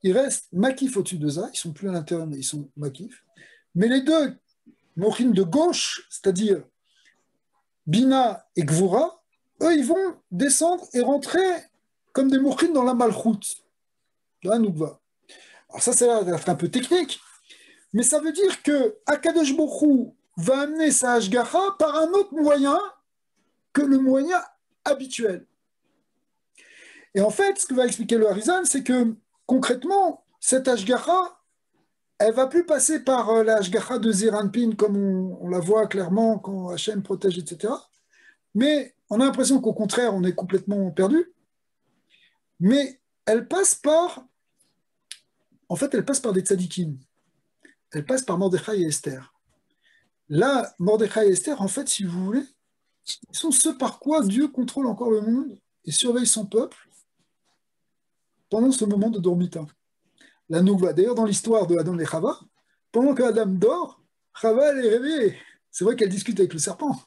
il reste Makif au-dessus de ça, ils sont plus à l'intérieur, mais ils sont Makif, mais les deux mourines de gauche, c'est-à-dire Bina et Gvura, eux, ils vont descendre et rentrer comme des mourines dans la Malchut, dans la Noukva. Alors ça, c'est un peu technique, mais ça veut dire que Akadosh Baruch Hu va amener sa Hashgacha par un autre moyen que le moyen habituel. Et en fait, ce que va expliquer le Harizal, c'est que concrètement, cette Hashgacha, elle ne va plus passer par la Hashgacha de Zeranpin, comme on la voit clairement quand Hachem protège, etc. Mais on a l'impression qu'au contraire, on est complètement perdu. Mais elle passe par des tzadikim. Elle passe par Mordechai et Esther. Là, Mordechai et Esther, en fait, si vous voulez, ils sont ceux par quoi Dieu contrôle encore le monde et surveille son peuple pendant ce moment de dormita. La Nouvelle. D'ailleurs, dans l'histoire de Adam et Chava, pendant que Adam dort, Chava, elle est réveillée. C'est vrai qu'elle discute avec le serpent,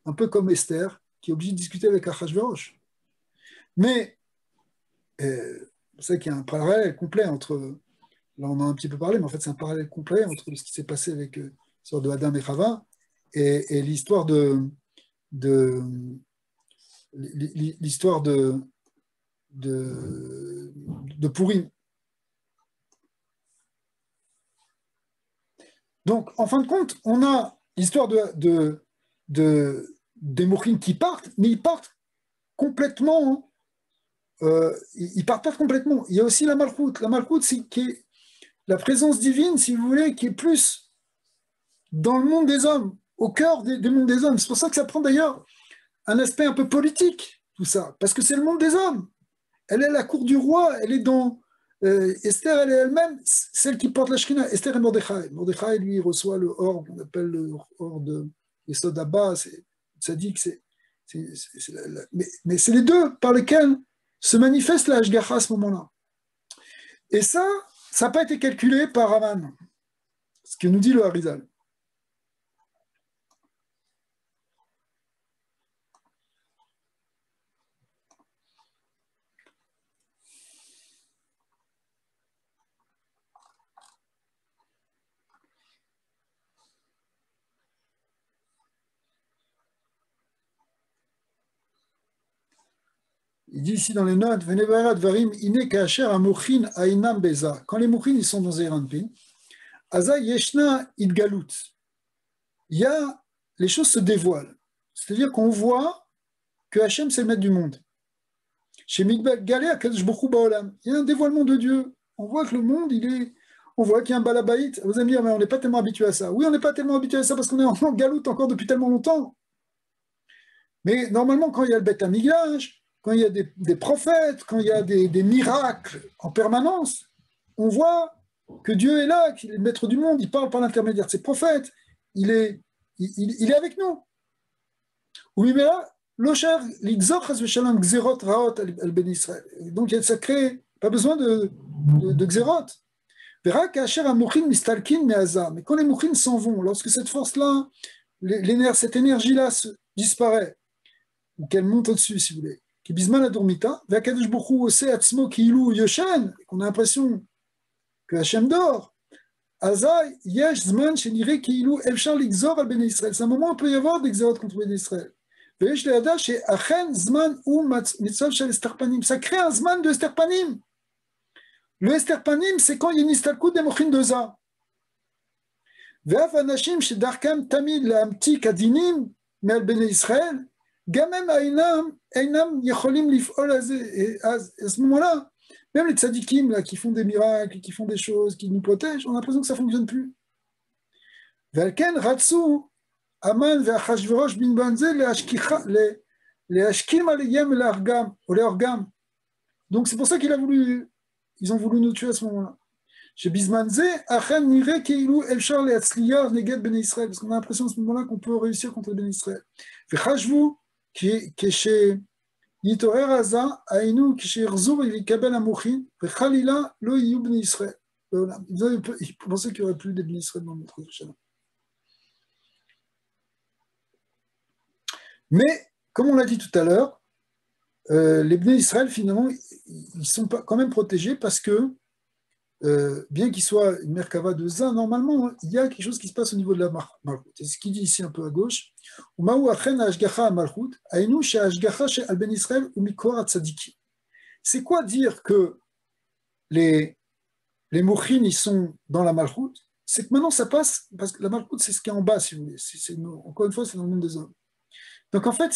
un peu comme Esther, qui est obligée de discuter avec Achashverosh. Mais, c'est vrai qu'il y a un parallèle complet entre, là on en a un petit peu parlé, mais en fait c'est un parallèle complet entre ce qui s'est passé avec l'histoire de Adam et Chava et l'histoire l'histoire de Pourim. Donc, en fin de compte, on a l'histoire des Mourines qui partent, mais ils partent complètement. Ils partent pas complètement. Il y a aussi la Malchoute. La Malchoute, c'est qui est la présence divine, si vous voulez, qui est plus dans le monde des hommes, au cœur des mondes des hommes. C'est pour ça que ça prend d'ailleurs un aspect un peu politique, tout ça, parce que c'est le monde des hommes. Elle est à la cour du roi, elle est dans... Esther, elle est elle-même celle qui porte la Shrina. Esther et Mordechai. Mordechai, lui, il reçoit le or, on appelle le or de Yesod Abba, ça dit que mais c'est les deux par lesquels se manifeste la Hashgacha à ce moment-là. Et ça n'a pas été calculé par Aman, ce que nous dit le Harizal. Il dit ici dans les notes, quand les mouchines ils sont dans Zeranpin, Aza Yeshna Idgalut, les choses se dévoilent. C'est-à-dire qu'on voit que Hachem c'est le maître du monde. Chez Mikbel Galé, il y a un dévoilement de Dieu. On voit que le monde, on voit qu'il y a un balabaït. Vous allez me dire, mais on n'est pas tellement habitué à ça. Oui, on n'est pas tellement habitué à ça parce qu'on est en galoute encore depuis tellement longtemps. Mais normalement, quand il y a le Beth Amikdash, quand il y a des prophètes, quand il y a des miracles en permanence, on voit que Dieu est là, qu'il est le maître du monde, il parle par l'intermédiaire de ses prophètes, il est avec nous. Oui, mais là, Locher, l'Ixor, chas v'shalom, Gzerot, Raot, al Ben Israël. Donc, ça crée, pas besoin de Gzerot. Verra qu'Acher Amouchin mistalkin me'aza. Mais quand les Mouchin s'en vont, lorsque cette force-là, cette énergie-là disparaît, ou qu'elle monte au-dessus, si vous voulez, qui bisman adormita, ve'akadosh Baruch Hu ose atzmo kiilu yoshen, qu'on a l'impression que Hachem dort. Azai, yesh zman shenire kiilu efshar l'Ixor al Ben Israël. C'est un moment où il peut y avoir des Gzerot contre Ben Israël. Ve'yesh le'ada she'achen zman ou mitzvah shel esterpanim. Ça crée un zman de esterpanim. Le esterpanim, c'est quand il y a une istalkout des mochin de za. Ve'af anashim shedarkam tamid la'amti kadinim me'al bnei Israël, gamem einam yecholim lif'ol azeh. Et à ce moment-là, même les tzadikim là, qui font des miracles, qui font des choses, qui nous protègent, on a l'impression que ça ne fonctionne plus. Ve'alken ratsu Aman ve'achashverosh bin banze le'ashkim aleyem le'argam, ou le'orgam. Donc c'est pour ça qu'ils ont voulu nous tuer à ce moment-là. Chez Bismanze, Achen nire keilu elshar le'atzliyar neged ben Israël, parce qu'on a l'impression à ce moment-là qu'on peut réussir contre ben Israël. Ve'chashvu keshe yitorer haza ainu keshe rzur yikabel amouchin ve'chalila lo yiyu ben Israël. Ils pensaient qu'il n'y aurait plus de ben Israël dans notre chaîne. Mais, comme on l'a dit tout à l'heure, les Bnei Israël, finalement, ils sont quand même protégés parce que, bien qu'ils soient une Merkava de Zin, normalement, il y a quelque chose qui se passe au niveau de la Malchut. C'est ce qu'il dit ici un peu à gauche. C'est quoi dire que les Mouchin, ils sont dans la Malchut? C'est que maintenant ça passe, parce que la Malchut, c'est ce qui est en bas, si vous voulez. Encore une fois, c'est dans le monde des hommes. Donc en fait,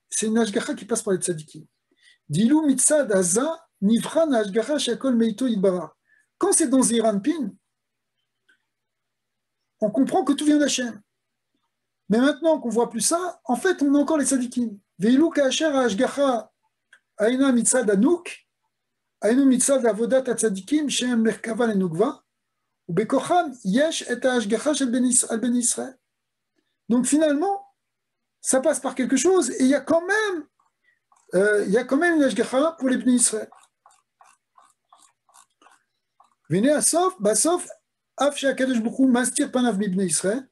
c'est une Ashgacha qui passe par les tzadikim. Dilou mitzad haza nivran Ashgacha shakol meito yibara. Quand c'est dans Ziranpin, on comprend que tout vient d'Hachem. Mais maintenant qu'on ne voit plus ça, en fait, on a encore les tzadikim. Veilou ka'asher Ashgacha aina mitzad anouk, ainu mitzad avodat tzadikim shem merkava lenukva, ou bekocham yesh et Ashgacha shel ben Israël. Donc finalement, ça passe par quelque chose et il y a quand même une Ashgacha pour les Bnei Israël. Venez à Sof, Basof, Af Shakadosh Baruch Hu Mastir Panav Bnei Israël,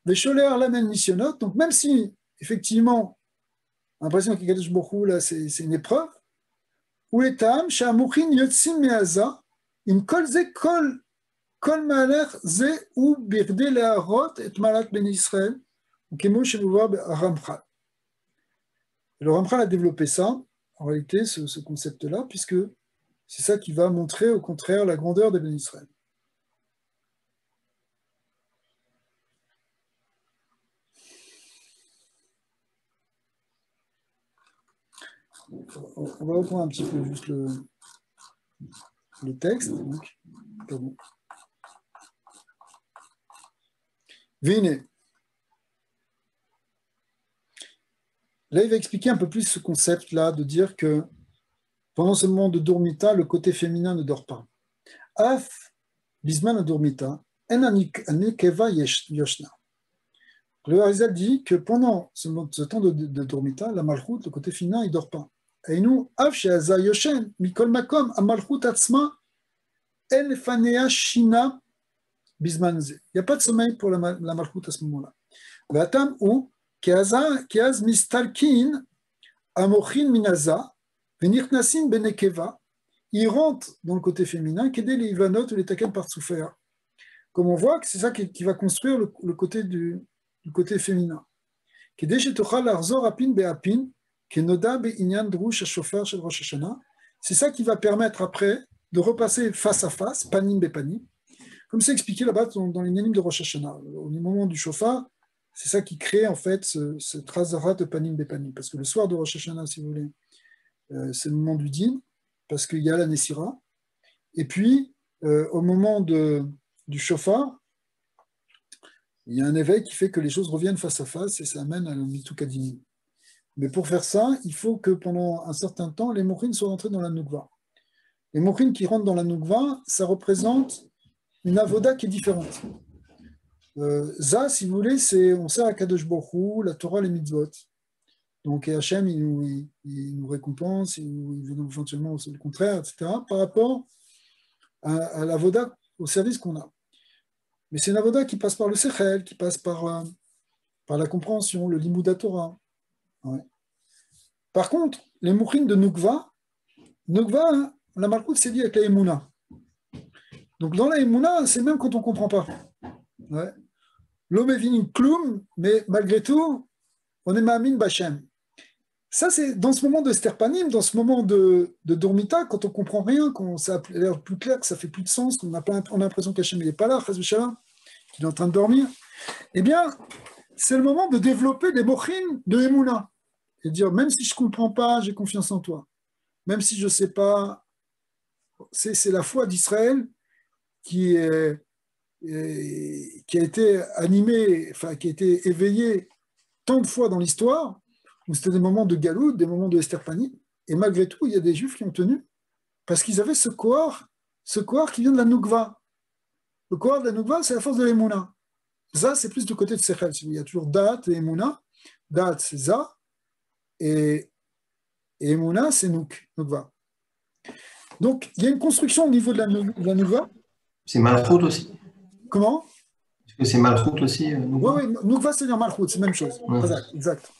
Vesholer Lamen Missionnot. Donc même si effectivement, on a l'impression qu'Akadosh Baruch Hu là c'est une épreuve, ou les Tam, Shamuchin Yotzim Meaza, Im Kol Ze Kol Maler Ze ou Birde Leharot et Malat Bnei Israël. Le Ramchal a développé ça, en réalité, ce concept-là, puisque c'est ça qui va montrer, au contraire, la grandeur des Ben Israël. On va reprendre un petit peu juste le texte. Donc, pardon. Vine. Là, il va expliquer un peu plus ce concept-là, de dire que pendant ce moment de dormita, le côté féminin ne dort pas. Af, bisman dormita, en anikeva yoshna. Le Harizal dit que pendant ce temps de dormita, la malchut, le côté féminin, il ne dort pas. Et nous, af she'aza yoshen, mikol makom, amalchut atzma, el fanea shina bismanze. Il n'y a pas de sommeil pour la malchut à ce moment-là. Vatam ou Kiaz mistalkin amochin minaza venirnasin benekeva. Il rentre dans le côté féminin, kedé les ivanot ou les taken par souffert. Comme on voit que c'est ça qui va construire le côté du côté féminin. Kedé shetochal arzor apin beapin kenoda beinyan drush shofar shel Rosh Hashanah. C'est ça qui va permettre après de repasser face à face, panim bepanim, comme c'est expliqué là-bas dans les Nénim de Rosh Hashanah. Au moment du shofar, c'est ça qui crée en fait ce trazarat de panim bepanim. Parce que le soir de Rosh Hashanah, si vous voulez, c'est le moment du din, parce qu'il y a la Nessira. Et puis, au moment du shofar, il y a un éveil qui fait que les choses reviennent face à face et ça amène à l'Mitukadinim. Mais pour faire ça, il faut que pendant un certain temps, les Mouchin soient entrés dans la Nukva. Les Mouchin qui rentrent dans la Nukva, ça représente une avoda qui est différente. Ça, si vous voulez, on sert à Kadosh Baruch Hu, la Torah, les mitzvot. Donc Hachem, il nous récompense, il nous éventuellement c'est le contraire, etc., par rapport à l'avoda, au service qu'on a. Mais c'est une avoda qui passe par le sechel, qui passe par la compréhension, le limouda Torah. Ouais. Par contre, les mouchines de Nukva, hein, la malchoute c'est dit avec la Emouna. Donc dans la Emouna, c'est même quand on ne comprend pas. Ouais. L'homme est venu kloum, mais malgré tout, on est ma'amin b'Hashem. Ça, c'est dans ce moment de sterpanim, dans ce moment de dormita, quand on ne comprend rien, quand ça a l'air plus clair, que ça fait plus de sens, qu'on a l'impression qu'Hachem n'est pas là, qu'il est en train de dormir, eh bien, c'est le moment de développer des mochines de Emouna. Et dire, même si je ne comprends pas, j'ai confiance en toi. Même si je ne sais pas, c'est la foi d'Israël qui a été animée, enfin, qui a été éveillée tant de fois dans l'histoire, où c'était des moments de galoute, des moments de esterpanie, et malgré tout, il y a des juifs qui ont tenu, parce qu'ils avaient ce kohar qui vient de la Nougva. Le kohar de la Nougva, c'est la force de l'Emouna. Ça, c'est plus du côté de Sechel. Il y a toujours Da'at et Emouna. Da'at, c'est Ça, et Emouna, c'est Nougva. Donc, il y a une construction au niveau de la Nougva. C'est Malchut aussi. Comment? Est-ce que c'est Malchut aussi Oui, Nougva, c'est dire Malchut, c'est la même chose. Ouais. Exact.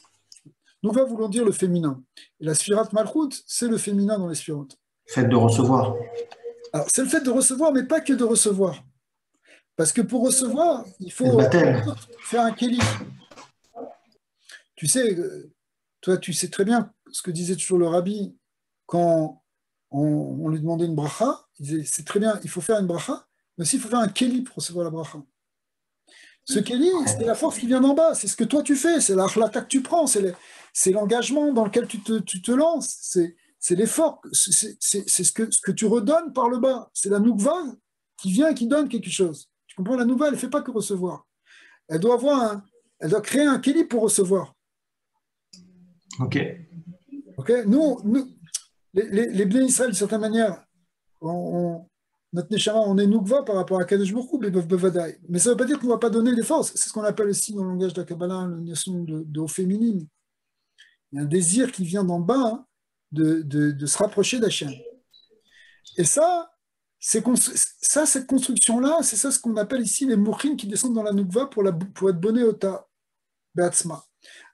Nougva voulant dire le féminin. Et la Sfirat Malchut, c'est le féminin dans les Sfirot. Le fait de recevoir. Alors, c'est le fait de recevoir, mais pas que de recevoir. Parce que pour recevoir, il faut faire un kéli. Tu sais, toi, tu sais très bien ce que disait toujours le rabbi quand on lui demandait une bracha. Il disait, c'est très bien, il faut faire une bracha, mais aussi il faut faire un kéli pour recevoir la bracha. Ce kéli, c'est la force qui vient d'en bas, c'est ce que toi tu fais, c'est l'attaque que tu prends, c'est l'engagement dans lequel tu te lances, c'est l'effort, c'est ce que tu redonnes par le bas. C'est la noukva qui vient et qui donne quelque chose. Tu comprends? La noukva, elle ne fait pas que recevoir. Elle doit créer un kéli pour recevoir. Ok. Nous les Bnei Israël, d'une certaine manière, notre Neshama, on est Noukva par rapport à Kadosh Baruch Hu, Bevadaï. Mais ça ne veut pas dire qu'on ne va pas donner des forces. C'est ce qu'on appelle aussi dans le langage de la Kabbalah, la notion de haut féminine. Il y a un désir qui vient d'en bas, hein, de se rapprocher d'Hachem. Et cette construction-là, c'est ça ce qu'on appelle ici les mouchines qui descendent dans la Noukva pour être bonné ota, Beatzma.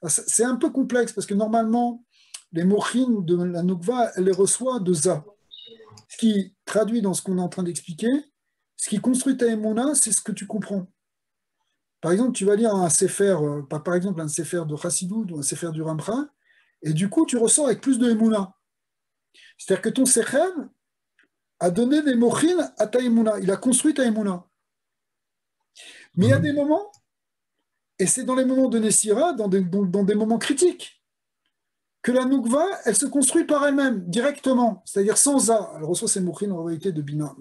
C'est un peu complexe parce que normalement, les mouchines de la Noukva, elle les reçoit de Za. Ce qui traduit dans ce qu'on est en train d'expliquer, ce qui construit ta émouna, c'est ce que tu comprends. Par exemple, tu vas lire un sefer, par exemple un sefer de Chassidut ou un sefer du Ramcha, et du coup, tu ressors avec plus de émouna. C'est-à-dire que ton sechel a donné des mochines à ta émouna, il a construit ta émouna. Mais il y a des moments, et c'est dans les moments de Nessira, dans des moments critiques, que la Noukva, elle se construit par elle-même, directement, c'est-à-dire sans za. Elle reçoit ses mouchines en réalité de Bina.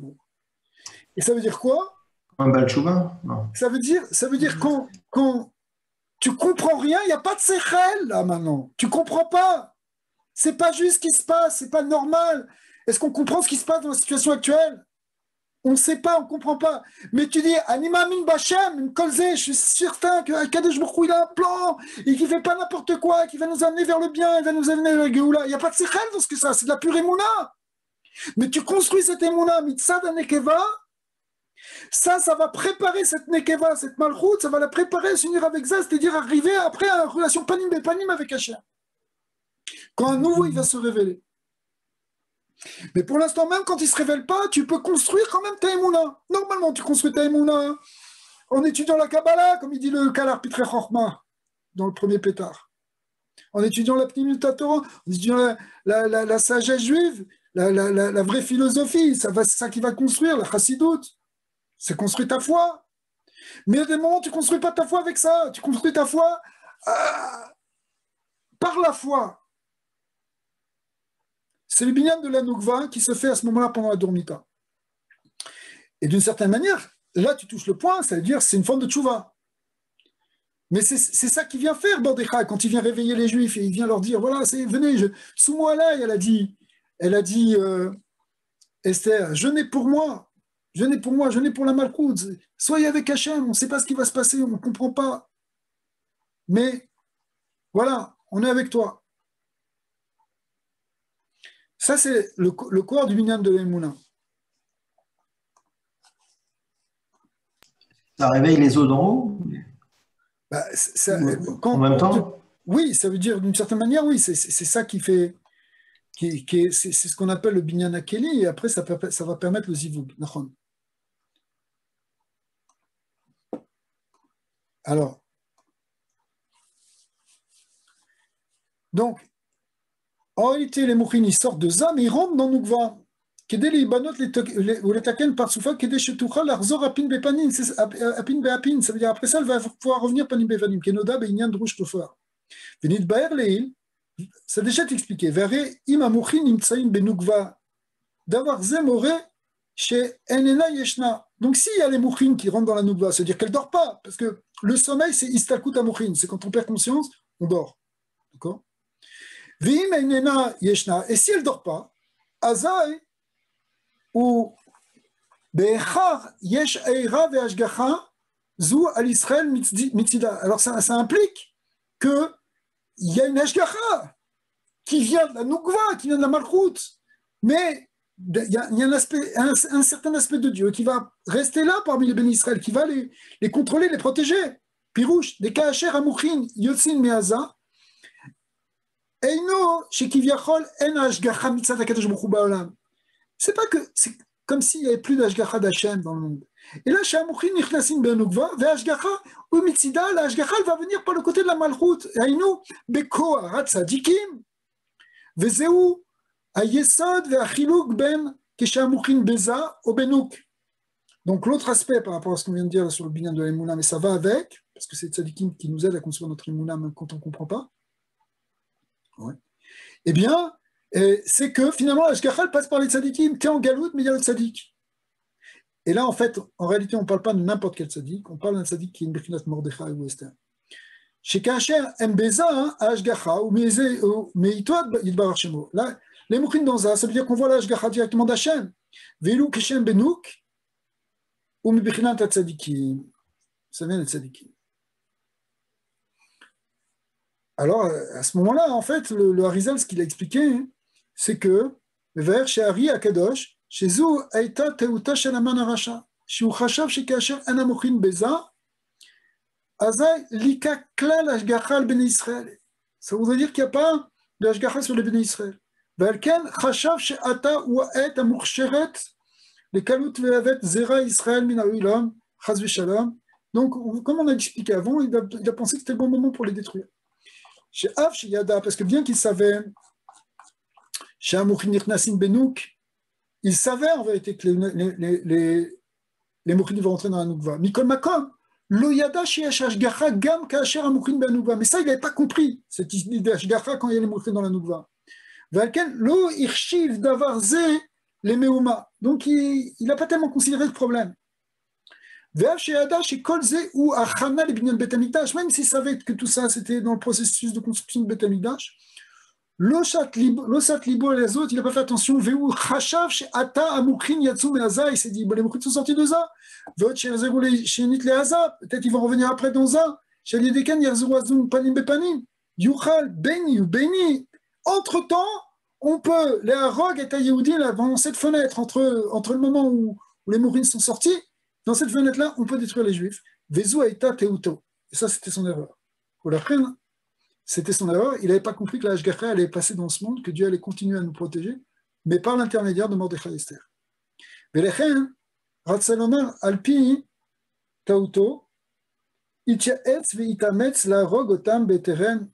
Et ça veut dire quoi? Un Balchouba? Non. Ça veut dire quand tu comprends rien, il n'y a pas de sechel là maintenant. Tu comprends pas. C'est pas juste ce qui se passe, c'est pas normal. Est-ce qu'on comprend ce qui se passe dans la situation actuelle? On ne sait pas, on ne comprend pas. Mais tu dis, Anima min Bachem, Kolze, je suis certain que Kadosh Baruch Hu, il a un plan, et qu'il ne fait pas n'importe quoi, qu'il va nous amener vers le bien, il va nous amener vers le Géoula. Il n'y a pas de sechel dans ce que ça, c'est de la pure émouna. Mais tu construis cette émouna, mitzad nekeva, ça va préparer cette nekeva, cette malchoute, ça va la préparer à s'unir avec ça, c'est-à-dire arriver après à une relation panim et panim avec Hachem. Quand à nouveau il va se révéler. Mais pour l'instant, même quand il ne se révèle pas, tu peux construire quand même ta émouna. Normalement, tu construis ta émouna en étudiant la Kabbalah, comme il dit le Kalar Pitre Chorma, dans le premier pétard. En étudiant la Pnimut Torah, en étudiant la sagesse juive, la vraie philosophie, c'est ça qui va construire, la Chassidut. C'est construire ta foi. Mais il y a des moments où tu ne construis pas ta foi avec ça. Tu construis ta foi par la foi. C'est le binyan de la Noukva qui se fait à ce moment-là pendant la Dormita. Et d'une certaine manière, là tu touches le point, ça veut dire c'est une forme de tchouva. Mais c'est ça qu'il vient faire, Bordécha, quand il vient réveiller les Juifs et il vient leur dire, voilà, venez, sous moi là, elle a dit Esther, jeûnez pour moi, jeûnez pour la Malchoute, soyez avec Hachem, on ne sait pas ce qui va se passer, on ne comprend pas. Mais voilà, on est avec toi. Ça, c'est le corps du minyan de l'Emouna. Ça réveille les eaux d'en haut Bah, en même temps? oui, ça veut dire d'une certaine manière, oui, c'est ça qui fait, c'est ce qu'on appelle le binyan hakeli, et après ça va permettre le zivug. Alors, donc, en réalité, les mouchines, ils sortent de ça, mais ils rentrent dans Nukva. כדי להיבנות ולתקן פרצופה, כדי שתוכל לחזור אפין בפנים, אפין באפין, ça veut dire après ça, elle va pouvoir revenir panim bepanim, כנודע בעניין דרוש תופעה. ונתבהר לעיל, ça a déjà été expliqué, והרי אם המוחין נמצאים בנוקבה, דבר זה מורה שאיננה ישנה. Donc s'il y a les mouchines qui rentrent dans la nukva, ça veut dire qu'elle ne dort pas, parce que le sommeil, c'est istalkut amouchin, c'est quand on perd conscience, on dort. D'accord? Ve'im einena yeshna, et si elle ne dort pas, azai, ou be'echar yesh eira ve'ashgacha, zu al Israël mitzida. Alors ça implique qu'il y a une ashgacha qui vient de la nukva, qui vient de la malchout, mais il y a un certain aspect de Dieu qui va rester là parmi les bénis Israël, qui va les contrôler, les protéger. Pirouche, des kacher amouchin yotzin meaza, eino shekivyachol en ashgacha mitzad hakadosh baruch hu ba'olam. C'est pas que c'est comme s'il n'y avait plus d'ashgacha d'Hachem dans le monde. Et là, chez amouchin nichnasin benukva, ve'ashgacha ou mitzida, la ashgacha elle va venir par le côté de la malchut. Eino bekoharat tzadikim, vezeu Ayesod ve'achiluk ben keshamouchin beza au benouk. Donc l'autre aspect par rapport à ce qu'on vient de dire sur le binyan de l'Emouna, mais ça va avec, parce que c'est tzadikim qui nous aide à construire notre Emouna même quand on ne comprend pas. Ouais. Eh bien, c'est que finalement, l'ashgacha passe par les tzadikim. T'es en galoute, mais il y a le tzadik. Et là, en fait, en réalité, on ne parle pas de n'importe quel tzadik, on parle d'un tzadik qui est une bechinat Mordechai ou Esther. Chez Kacher Mbeza, ashgacha, ou meitod yidbarach shemo. Là, les mouchines dans ça veut dire qu'on voit l'ashgacha directement d'Hachem. Velu keshem benouk, ou mibichinat tzadikim. Ça vient des tzadikim. Alors, à ce moment-là, en fait, le Harizal, ce qu'il a expliqué, c'est que, vers chez Ari Akadosh, chez Zou Aïta Teuta Shalaman Arasha, chez Uchachav chez Kacher Anamouchin Beza, Azay Lika Klal Ashgacha al Bnei Israël. Ça voudrait dire qu'il n'y a pas de Ashgacha sur les Bnei Israël. Valken Chachav chez Ata ou Aet Amoucheret, les Kalut Ve'avet Zera Israël Minawilam, Chaz Shalom. Donc, comme on a expliqué avant, il a pensé que c'était le bon moment pour les détruire. Chez Av, chez Yada, parce que bien qu'il savait, chez Amouchin Nichnasin Benouk, il savait en vérité que les Mouchins vont rentrer dans la Noukva. Mikol Makom, Lo Yada chez Ashgacha Gam Kacher Amouchin Ben Noukva. Mais ça, il n'avait pas compris, cette idée d'Ashgacha quand il y a les Mouchins dans la Noukva. Valken Lo Irshiv Davar Ze les Meuma. Donc, il n'a pas tellement considéré le problème. Même s'il savait que tout ça, c'était dans le processus de construction de Beth Amikdash, Losat Libo et les autres, il n'a pas fait attention. Il s'est dit, bon, les Mouchins sont sortis de ça. Peut-être qu'ils vont revenir après dans ça. Entre-temps, on peut, les Harog et Taïoudi, dans cette fenêtre, entre le moment où les Mouchins sont sortis, dans cette fenêtre-là, on peut détruire les Juifs. Vezu Aïta Teuto. Et ça, c'était son erreur. C'était son erreur. Il n'avait pas compris que la Hashgacha allait passer dans ce monde, que Dieu allait continuer à nous protéger, mais par l'intermédiaire de Mordechai Esther. Velechen, Ratzalomer Alpi Teuto, Itchaetz ve'itametz la rogotam beteren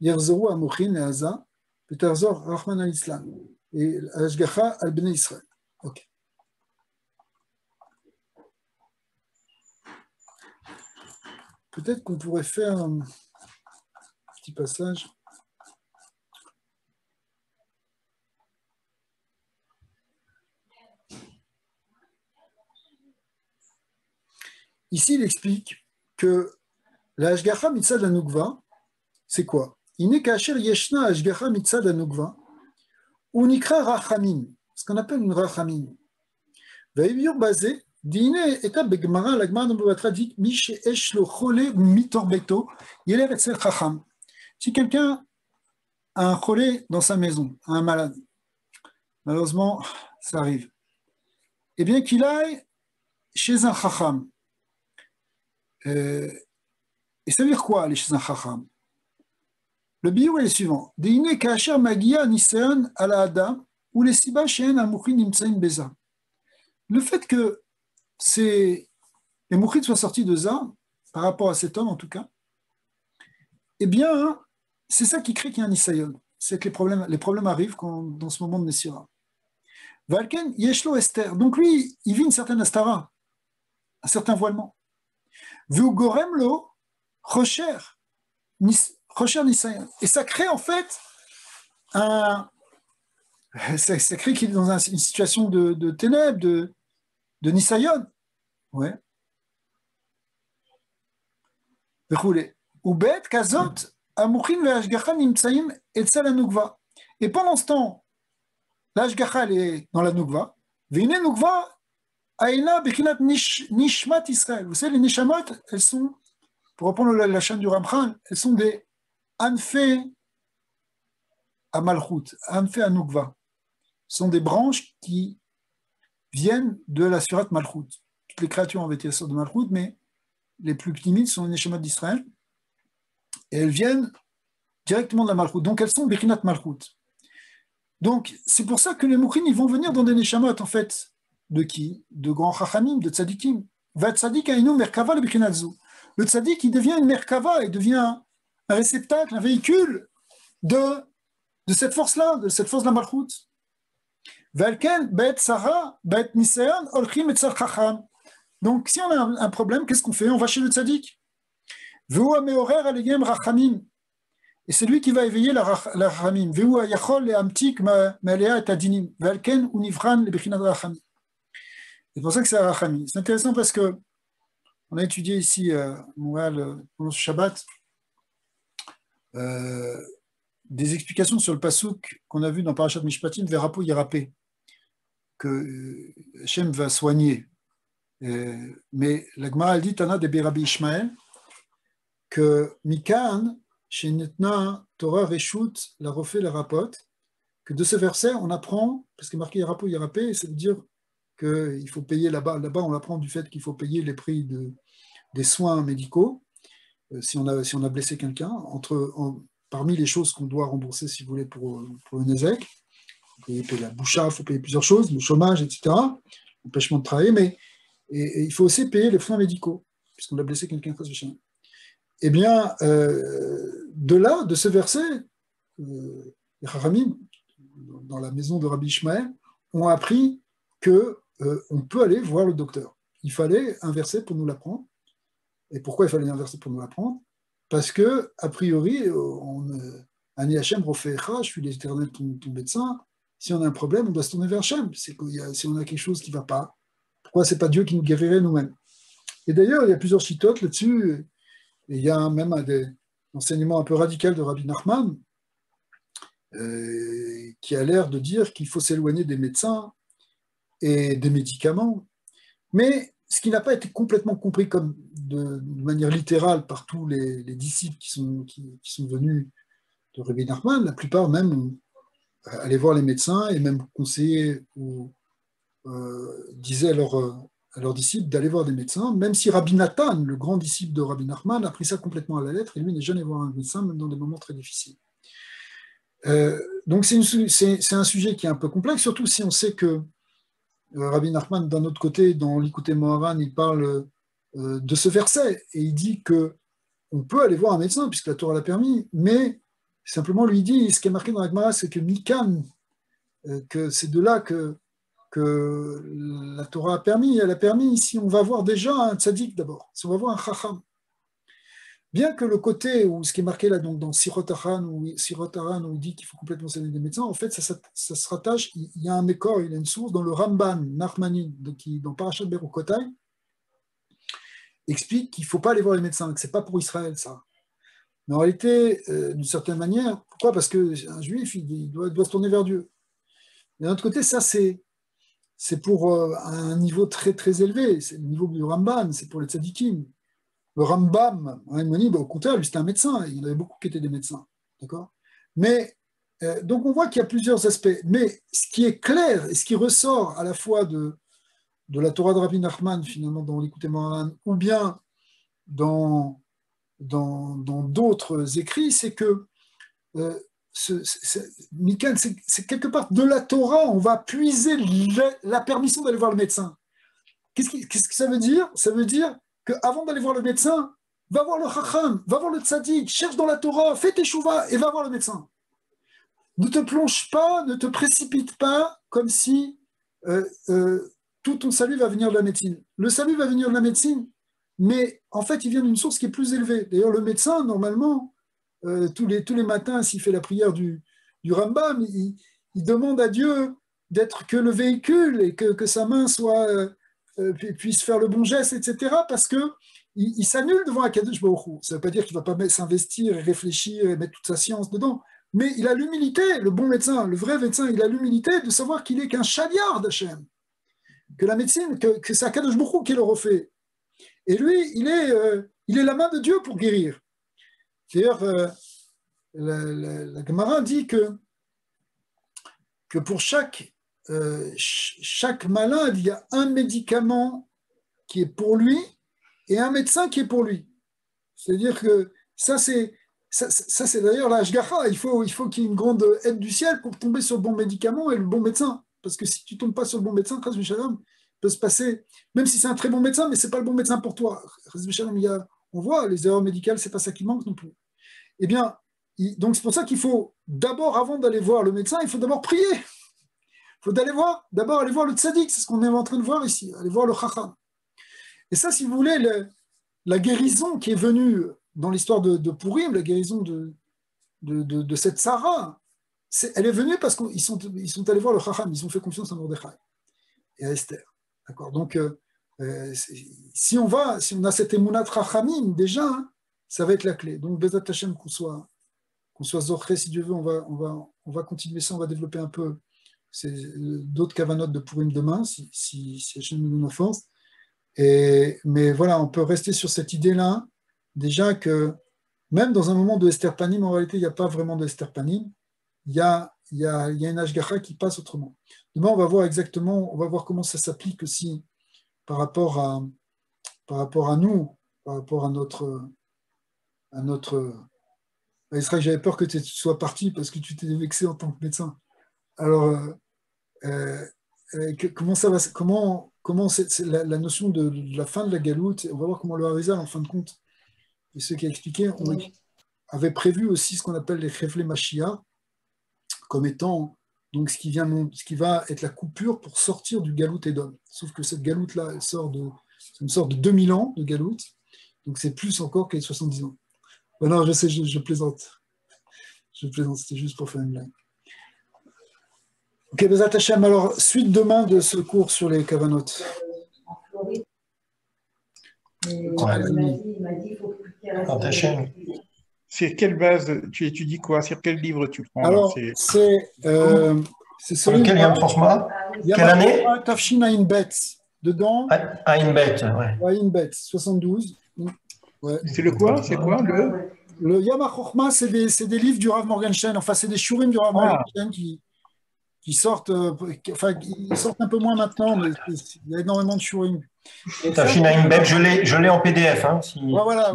yerzoru amochin le'aza, beterzor Rahman al-Islam. Et la Hashgacha al Bnei Israël. Ok. Peut-être qu'on pourrait faire un petit passage. Ici, il explique que la Hashgacha mitzad anukva, c'est quoi? Iné kacher yeshna Hashgacha mitzad anukva, ou nikra rachamim, ce qu'on appelle une rachamim. Vaïbiur basé. Dîner étape de Gemara, la Gemara de traduit Miche Eshlo Chole Mitorbeto, Yeler Etzel Chacham. Si quelqu'un à un cholé dans sa maison, à un malade. Malheureusement, ça arrive. Eh bien, qu'il aille chez un chacham. Et ça veut dire quoi, aller chez un chacham? Le biou est le suivant. Deine kasher magia nisayon ala adam ou les siba she'en amouchin nimtsaim beza. Le fait que les mouchins soient sortis de ça, par rapport à cet homme en tout cas, eh bien, c'est ça qui crée qu'il y a un nisayon. C'est que les problèmes arrivent dans ce moment de Messira. Valken yeshlo Esther. Donc lui, il vit une certaine astara, un certain voilement. Vu gorem lo rocher nisayon. Et ça crée en fait ça crée qu'il est dans une situation de ténèbres, de nisayon. Ouais. Ubet kazot amouchin ve'ashgacha nimtsaim etzel anugva. Et pendant ce temps, l'ashgacha est dans la nugva. Ve'ine nugva aïna bechinat nishmat Israël. Vous savez, les nishamot, elles sont, pour reprendre la chaîne du Ramchal, elles sont des anfé à malchut, anfé à nugva. Ce sont des branches qui viennent de la surat malchut. Toutes les créatures ont été sur de malchut, mais les plus timides sont les neshamot d'Israël, et elles viennent directement de la malchut. Donc elles sont bechinat malchut. Donc c'est pour ça que les mouchins, ils vont venir dans des neshamot, en fait, de qui? De grands chachamim, de tzadikim. Va tzadik aïnou merkava le bechinat zou. Le tzadik, il devient une merkava, il devient un réceptacle, un véhicule de cette force-là, de cette force de la malchut. Valken bet sarah bet nisayon olchim etzal chacham. Donc, si on a un problème, qu'est-ce qu'on fait? On va chez le tzaddik. Et c'est lui qui va éveiller la rachamim. C'est pour ça que c'est la rachamim. C'est intéressant parce que on a étudié ici pendant ce Shabbat des explications sur le pasouk qu'on a vu dans Parashat Mishpatim, Verapo Yerapé, que Hachem va soigner. Mais la Gemara dit Tana de Rabbi Ishmael que Mikan chez Netna Torah Reshut la refait la rapote, que de ce verset on apprend, parce que marqué Yarapo Yarapé, ça veut dire qu'il faut payer là-bas on apprend du fait qu'il faut payer les prix des soins médicaux si on a blessé quelqu'un, parmi les choses qu'on doit rembourser si vous voulez pour une ézec, il faut payer la boucha, il faut payer plusieurs choses, le chômage, etc., l'empêchement de travailler, mais et il faut aussi payer les soins médicaux, puisqu'on a blessé quelqu'un. Eh bien, de ce verset, les Chachamim, dans la maison de Rabbi Ishmael, ont appris qu'on peut aller voir le docteur. Il fallait un verset pour nous l'apprendre. Et pourquoi il fallait un verset pour nous l'apprendre? Parce que, a priori, Ani Hashem Rofecha, je suis l'Éternel, ton médecin. Si on a un problème, on doit se tourner vers Hashem. Si on a quelque chose qui ne va pas, pourquoi ce n'est pas Dieu qui nous guérirait nous-mêmes? Et d'ailleurs, il y a plusieurs chitotes là-dessus. Et il y a même un enseignement un peu radical de Rabbi Nachman qui a l'air de dire qu'il faut s'éloigner des médecins et des médicaments. Mais ce qui n'a pas été complètement compris comme de manière littérale par tous les disciples qui sont venus de Rabbi Nachman, la plupart même allaient voir les médecins et même conseiller ou disaient à leurs disciples d'aller voir des médecins, même si Rabbi Nathan, le grand disciple de Rabbi Nachman, a pris ça complètement à la lettre et lui n'est jamais voir un médecin, même dans des moments très difficiles. Donc c'est un sujet qui est un peu complexe, surtout si on sait que Rabbi Nachman, d'un autre côté, dans l'Ikouté Moharan, il parle de ce verset et il dit qu'on peut aller voir un médecin puisque la Torah l'a permis, mais simplement lui dit, ce qui est marqué dans la Gemara, c'est que Mikan, que c'est de là que la Torah a permis. Elle a permis si on va voir déjà un tzaddik d'abord, si on va voir un chacham. Bien que le côté, où ce qui est marqué là donc dans Sirot Haran, où il dit qu'il faut complètement s'éloigner des médecins, en fait ça se rattache, il y a un mécor, il y a une source dans le Ramban, Nachmani, qui dans Parashat Berukotai, explique qu'il ne faut pas aller voir les médecins, que ce n'est pas pour Israël ça. Mais en réalité, d'une certaine manière, pourquoi? Parce qu'un juif, il doit se tourner vers Dieu. D'un autre côté, ça c'est pour un niveau très très élevé, c'est le niveau du Ramban, c'est pour les tzadikim. Le Rambam, au contraire, lui c'était un médecin, il y en avait beaucoup qui étaient des médecins, d'accord? Mais Donc on voit qu'il y a plusieurs aspects, mais ce qui est clair et ce qui ressort à la fois de la Torah de Rabbi Nachman, finalement, dans l'Écoutez Moharan, ou bien dans d'autres écrits, c'est que Mikan, c'est quelque part de la Torah, on va puiser la permission d'aller voir le médecin. Qu'est-ce que ça veut dire? Ça veut dire qu'avant d'aller voir le médecin, va voir le Chacham, va voir le Tzadik, cherche dans la Torah, fais tes chouvas et va voir le médecin. Ne te plonge pas, ne te précipite pas comme si tout ton salut va venir de la médecine. Le salut va venir de la médecine, mais en fait, il vient d'une source qui est plus élevée. D'ailleurs, le médecin, normalement, tous les matins, s'il fait la prière du Rambam, il demande à Dieu d'être que le véhicule et que sa main puisse faire le bon geste, etc. Parce qu'il s'annule devant Akadosh Baruch Hu. Ça ne veut pas dire qu'il ne va pas s'investir et réfléchir et mettre toute sa science dedans. Mais il a l'humilité, le bon médecin, le vrai médecin, il a l'humilité de savoir qu'il n'est qu'un chaliard d'Hachem. Que la médecine, que c'est Akadosh Baruch Hu qui le refait. Et lui, il est la main de Dieu pour guérir. D'ailleurs, la Gemara dit que pour chaque malade, il y a un médicament qui est pour lui et un médecin qui est pour lui. C'est-à-dire que ça c'est d'ailleurs la Hashgacha. Il faut qu'il y ait une grande aide du ciel pour tomber sur le bon médicament et le bon médecin. Parce que si tu ne tombes pas sur le bon médecin, Chas v'Shalom, peut se passer, même si c'est un très bon médecin, mais ce n'est pas le bon médecin pour toi. Chas v'Shalom, on voit, les erreurs médicales, ce n'est pas ça qui manque non plus. Eh bien, donc c'est pour ça qu'il faut d'abord, avant d'aller voir le médecin, il faut d'abord prier. Il faut d'abord aller voir le tzaddik, c'est ce qu'on est en train de voir ici, aller voir le chacham. Et ça, si vous voulez, la guérison qui est venue dans l'histoire de Purim, la guérison de cette Sarah, elle est venue parce qu'ils sont allés voir le chacham, ils ont fait confiance à Mordechai et à Esther. D'accord. Donc, si on a cette émounat rachamim, déjà, hein, ça va être la clé. Donc, Bezat Hashem, qu'on soit zorché, si Dieu veut, on va continuer ça, on va développer un peu d'autres kavanotes de Purim demain, si Hashem nous donne la force. Mais voilà, on peut rester sur cette idée-là, déjà que même dans un moment de Esther Panim, en réalité, il n'y a pas vraiment de Esther Panim, il y a une Hashgacha qui passe autrement. Demain, on va voir comment ça s'applique aussi par rapport à nous, par rapport à notre Israël, j'avais peur que tu sois parti parce que tu t'es vexé en tant que médecin. Alors, comment c'est la notion de la fin de la galoute, on va voir comment le Harizal, en fin de compte, et ceux qui a expliqué, avait prévu aussi ce qu'on appelle les Chevlé Mashiach, comme étant donc ce qui va être la coupure pour sortir du galout Édom. Sauf que cette galoute-là, c'est une sorte de 2000 ans de galoute, donc c'est plus encore que les 70 ans. Ben non, je sais, je plaisante. Je plaisante, c'était juste pour faire une blague. Ok, Bezat Hashem, alors, suite demain de ce cours sur les kavanotes. Sur quelle base tu étudies quoi? Sur quel livre tu prends? Alors, c'est sur lequel il y a un format? Quelle année? Tafshin Ayin Bet. Dedans. Ayin Bet, ouais. Ayin Bet, 72. Ouais. C'est le quoi? C'est quoi le Yama Chochma, c'est des livres du Rav Morgenstern. Enfin, c'est des shurim du Rav Morgenstern qui sortent, ils sortent un peu moins maintenant, mais il y a énormément de shurim. Tafshin Ayin Bet, je l'ai en PDF. Hein, voilà.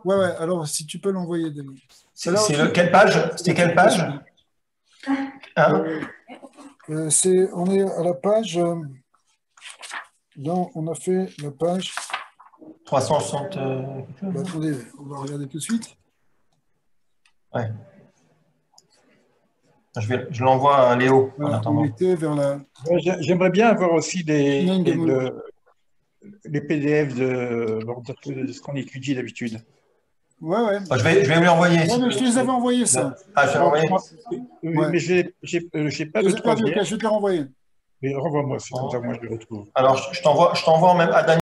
Ouais. Alors, si tu peux l'envoyer. Quelle page? C'était quelle page? On est à la page. Là, on a fait la page 360. Attendez, on va regarder tout de suite. Ouais. Je l'envoie à Léo. Voilà, on était vers la... J'aimerais bien avoir aussi les PDF de ce qu'on étudie d'habitude. Ouais. Je vais lui envoyer. Ouais, mais je te les avais envoyés, ça. Ah, je vais envoyer. Mais j'ai pas de troisième. Je vais te les renvoyer. Mais renvoie-moi, c'est comme ça que moi je le retrouve. Alors, je t'envoie même à Daniel.